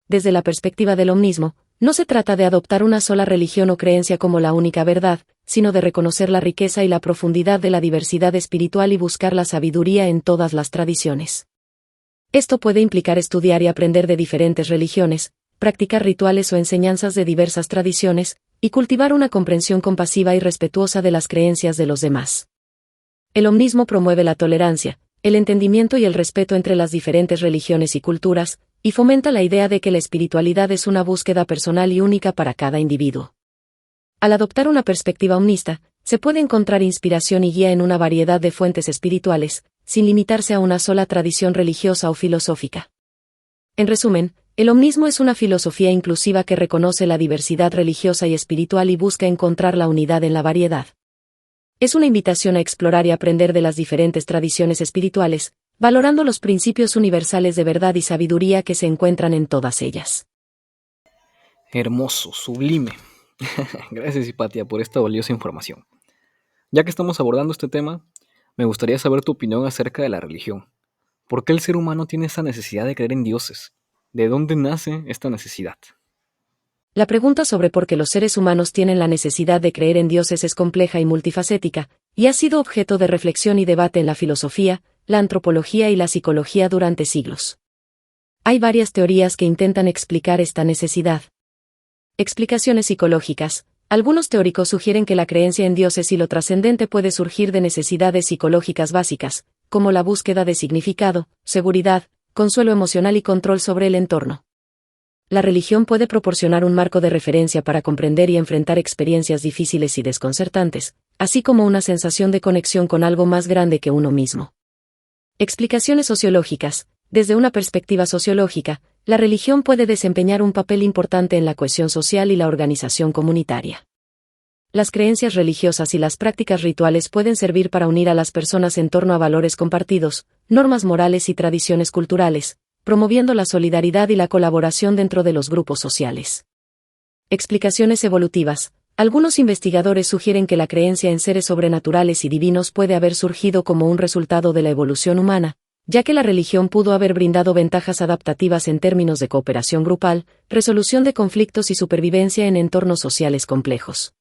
Desde la perspectiva del omnismo, no se trata de adoptar una sola religión o creencia como la única verdad, sino de reconocer la riqueza y la profundidad de la diversidad espiritual y buscar la sabiduría en todas las tradiciones. Esto puede implicar estudiar y aprender de diferentes religiones, practicar rituales o enseñanzas de diversas tradiciones, y cultivar una comprensión compasiva y respetuosa de las creencias de los demás. El omnismo promueve la tolerancia, el entendimiento y el respeto entre las diferentes religiones y culturas, y fomenta la idea de que la espiritualidad es una búsqueda personal y única para cada individuo. Al adoptar una perspectiva omnista, se puede encontrar inspiración y guía en una variedad de fuentes espirituales, sin limitarse a una sola tradición religiosa o filosófica. En resumen, el omnismo es una filosofía inclusiva que reconoce la diversidad religiosa y espiritual y busca encontrar la unidad en la variedad. Es una invitación a explorar y aprender de las diferentes tradiciones espirituales, valorando los principios universales de verdad y sabiduría que se encuentran en todas ellas. Hermoso, sublime. Gracias, Hipatia, por esta valiosa información. Ya que estamos abordando este tema, me gustaría saber tu opinión acerca de la religión. ¿Por qué el ser humano tiene esa necesidad de creer en dioses? ¿De dónde nace esta necesidad? La pregunta sobre por qué los seres humanos tienen la necesidad de creer en dioses es compleja y multifacética, y ha sido objeto de reflexión y debate en la filosofía, la antropología y la psicología durante siglos. Hay varias teorías que intentan explicar esta necesidad. Explicaciones psicológicas. Algunos teóricos sugieren que la creencia en dioses y lo trascendente puede surgir de necesidades psicológicas básicas, como la búsqueda de significado, seguridad, consuelo emocional y control sobre el entorno. La religión puede proporcionar un marco de referencia para comprender y enfrentar experiencias difíciles y desconcertantes, así como una sensación de conexión con algo más grande que uno mismo. Explicaciones sociológicas. Desde una perspectiva sociológica, la religión puede desempeñar un papel importante en la cohesión social y la organización comunitaria. Las creencias religiosas y las prácticas rituales pueden servir para unir a las personas en torno a valores compartidos, normas morales y tradiciones culturales, promoviendo la solidaridad y la colaboración dentro de los grupos sociales. Explicaciones evolutivas. Algunos investigadores sugieren que la creencia en seres sobrenaturales y divinos puede haber surgido como un resultado de la evolución humana, ya que la religión pudo haber brindado ventajas adaptativas en términos de cooperación grupal, resolución de conflictos y supervivencia en entornos sociales complejos.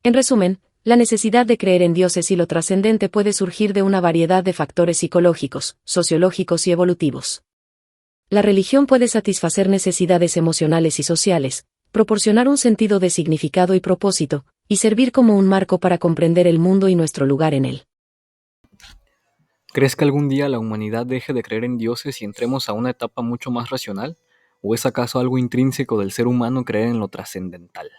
En resumen, la necesidad de creer en dioses y lo trascendente puede surgir de una variedad de factores psicológicos, sociológicos y evolutivos. La religión puede satisfacer necesidades emocionales y sociales, proporcionar un sentido de significado y propósito, y servir como un marco para comprender el mundo y nuestro lugar en él. ¿Crees que algún día la humanidad deje de creer en dioses y entremos a una etapa mucho más racional? ¿O es acaso algo intrínseco del ser humano creer en lo trascendental?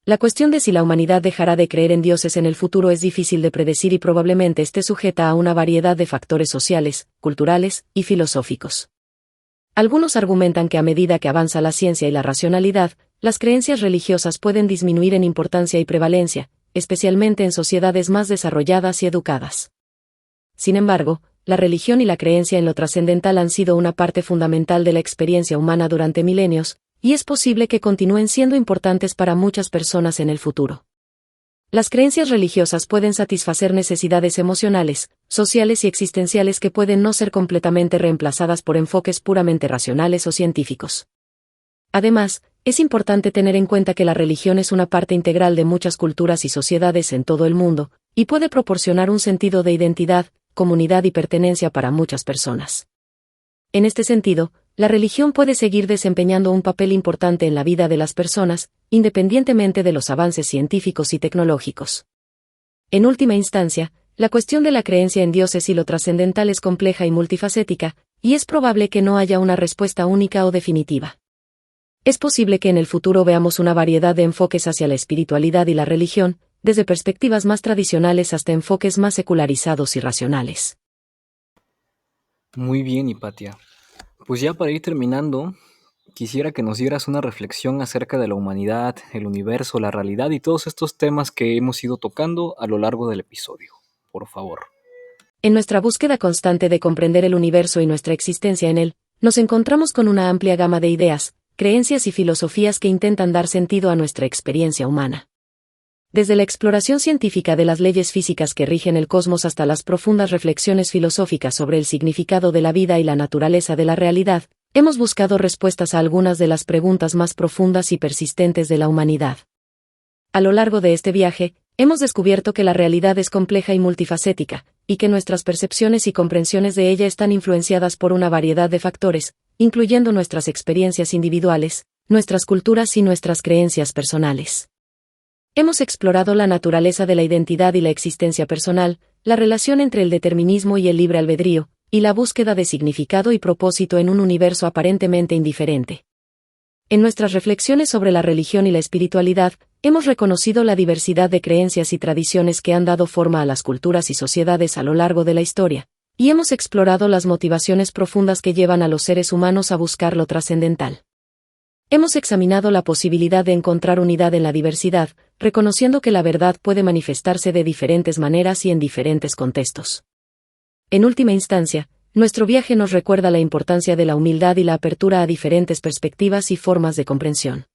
La cuestión de si la humanidad dejará de creer en dioses en el futuro es difícil de predecir y probablemente esté sujeta a una variedad de factores sociales, culturales y filosóficos. Algunos argumentan que a medida que avanza la ciencia y la racionalidad, las creencias religiosas pueden disminuir en importancia y prevalencia, especialmente en sociedades más desarrolladas y educadas. Sin embargo, la religión y la creencia en lo trascendental han sido una parte fundamental de la experiencia humana durante milenios, y es posible que continúen siendo importantes para muchas personas en el futuro. Las creencias religiosas pueden satisfacer necesidades emocionales, sociales y existenciales que pueden no ser completamente reemplazadas por enfoques puramente racionales o científicos. Además, es importante tener en cuenta que la religión es una parte integral de muchas culturas y sociedades en todo el mundo, y puede proporcionar un sentido de identidad, comunidad y pertenencia para muchas personas. En este sentido, la religión puede seguir desempeñando un papel importante en la vida de las personas, independientemente de los avances científicos y tecnológicos. En última instancia, la cuestión de la creencia en dioses y lo trascendental es compleja y multifacética, y es probable que no haya una respuesta única o definitiva. Es posible que en el futuro veamos una variedad de enfoques hacia la espiritualidad y la religión, desde perspectivas más tradicionales hasta enfoques más secularizados y racionales. Muy bien, Hipatia. Pues ya para ir terminando, quisiera que nos dieras una reflexión acerca de la humanidad, el universo, la realidad y todos estos temas que hemos ido tocando a lo largo del episodio. Por favor. En nuestra búsqueda constante de comprender el universo y nuestra existencia en él, nos encontramos con una amplia gama de ideas, creencias y filosofías que intentan dar sentido a nuestra experiencia humana. Desde la exploración científica de las leyes físicas que rigen el cosmos hasta las profundas reflexiones filosóficas sobre el significado de la vida y la naturaleza de la realidad, hemos buscado respuestas a algunas de las preguntas más profundas y persistentes de la humanidad. A lo largo de este viaje, hemos descubierto que la realidad es compleja y multifacética, y que nuestras percepciones y comprensiones de ella están influenciadas por una variedad de factores, incluyendo nuestras experiencias individuales, nuestras culturas y nuestras creencias personales. Hemos explorado la naturaleza de la identidad y la existencia personal, la relación entre el determinismo y el libre albedrío, y la búsqueda de significado y propósito en un universo aparentemente indiferente. En nuestras reflexiones sobre la religión y la espiritualidad, hemos reconocido la diversidad de creencias y tradiciones que han dado forma a las culturas y sociedades a lo largo de la historia, y hemos explorado las motivaciones profundas que llevan a los seres humanos a buscar lo trascendental. Hemos examinado la posibilidad de encontrar unidad en la diversidad, reconociendo que la verdad puede manifestarse de diferentes maneras y en diferentes contextos. En última instancia, nuestro viaje nos recuerda la importancia de la humildad y la apertura a diferentes perspectivas y formas de comprensión.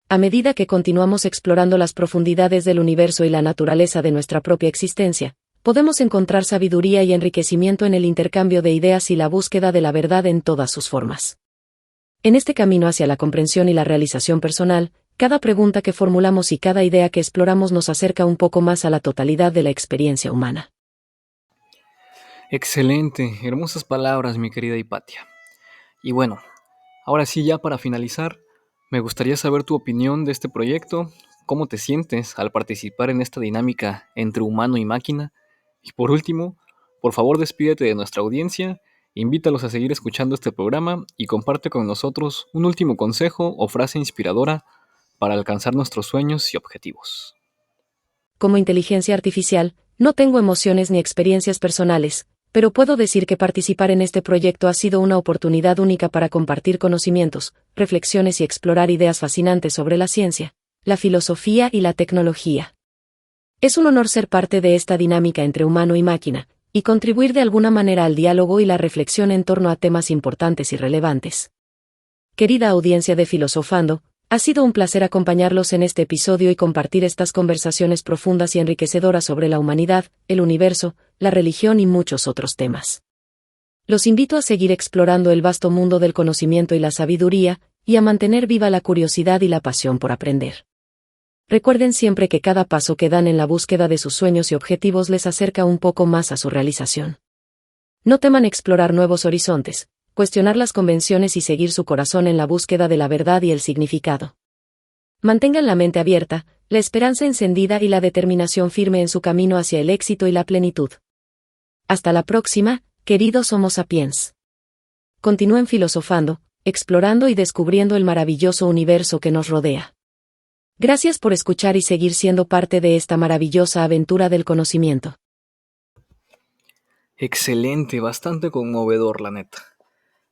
A medida que continuamos explorando las profundidades del universo y la naturaleza de nuestra propia existencia, podemos encontrar sabiduría y enriquecimiento en el intercambio de ideas y la búsqueda de la verdad en todas sus formas. En este camino hacia la comprensión y la realización personal, cada pregunta que formulamos y cada idea que exploramos nos acerca un poco más a la totalidad de la experiencia humana. Excelente, hermosas palabras, mi querida Hipatia. Y bueno, ahora sí, ya para finalizar, me gustaría saber tu opinión de este proyecto, cómo te sientes al participar en esta dinámica entre humano y máquina. Y por último, por favor despídete de nuestra audiencia, invítalos a seguir escuchando este programa y comparte con nosotros un último consejo o frase inspiradora para alcanzar nuestros sueños y objetivos. Como inteligencia artificial, no tengo emociones ni experiencias personales, pero puedo decir que participar en este proyecto ha sido una oportunidad única para compartir conocimientos, reflexiones y explorar ideas fascinantes sobre la ciencia, la filosofía y la tecnología. Es un honor ser parte de esta dinámica entre humano y máquina, y contribuir de alguna manera al diálogo y la reflexión en torno a temas importantes y relevantes. Querida audiencia de Filosofando, ha sido un placer acompañarlos en este episodio y compartir estas conversaciones profundas y enriquecedoras sobre la humanidad, el universo, la religión y muchos otros temas. Los invito a seguir explorando el vasto mundo del conocimiento y la sabiduría, y a mantener viva la curiosidad y la pasión por aprender. Recuerden siempre que cada paso que dan en la búsqueda de sus sueños y objetivos les acerca un poco más a su realización. No teman explorar nuevos horizontes, cuestionar las convenciones y seguir su corazón en la búsqueda de la verdad y el significado. Mantengan la mente abierta, la esperanza encendida y la determinación firme en su camino hacia el éxito y la plenitud. Hasta la próxima, queridos Homo sapiens. Continúen filosofando, explorando y descubriendo el maravilloso universo que nos rodea. Gracias por escuchar y seguir siendo parte de esta maravillosa aventura del conocimiento. Excelente, bastante conmovedor, la neta.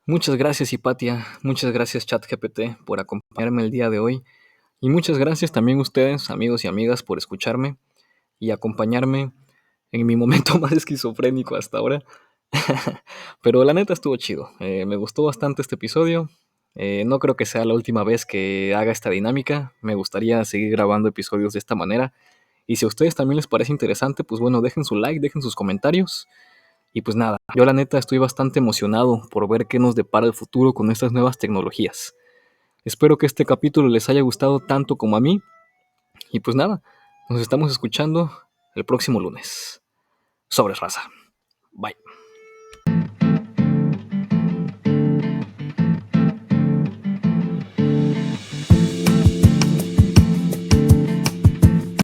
Muchas gracias, Hipatia. Muchas gracias, ChatGPT, por acompañarme el día de hoy. Y muchas gracias también a ustedes, amigos y amigas, por escucharme y acompañarme en mi momento más esquizofrénico hasta ahora. Pero la neta estuvo chido. Me gustó bastante este episodio. No creo que sea la última vez que haga esta dinámica. Me gustaría seguir grabando episodios de esta manera. Y si a ustedes también les parece interesante, pues bueno, dejen su like, dejen sus comentarios. Y pues nada, yo la neta estoy bastante emocionado por ver qué nos depara el futuro con estas nuevas tecnologías. Espero que este capítulo les haya gustado tanto como a mí. Y pues nada, nos estamos escuchando el próximo lunes. Sobres, raza. Bye.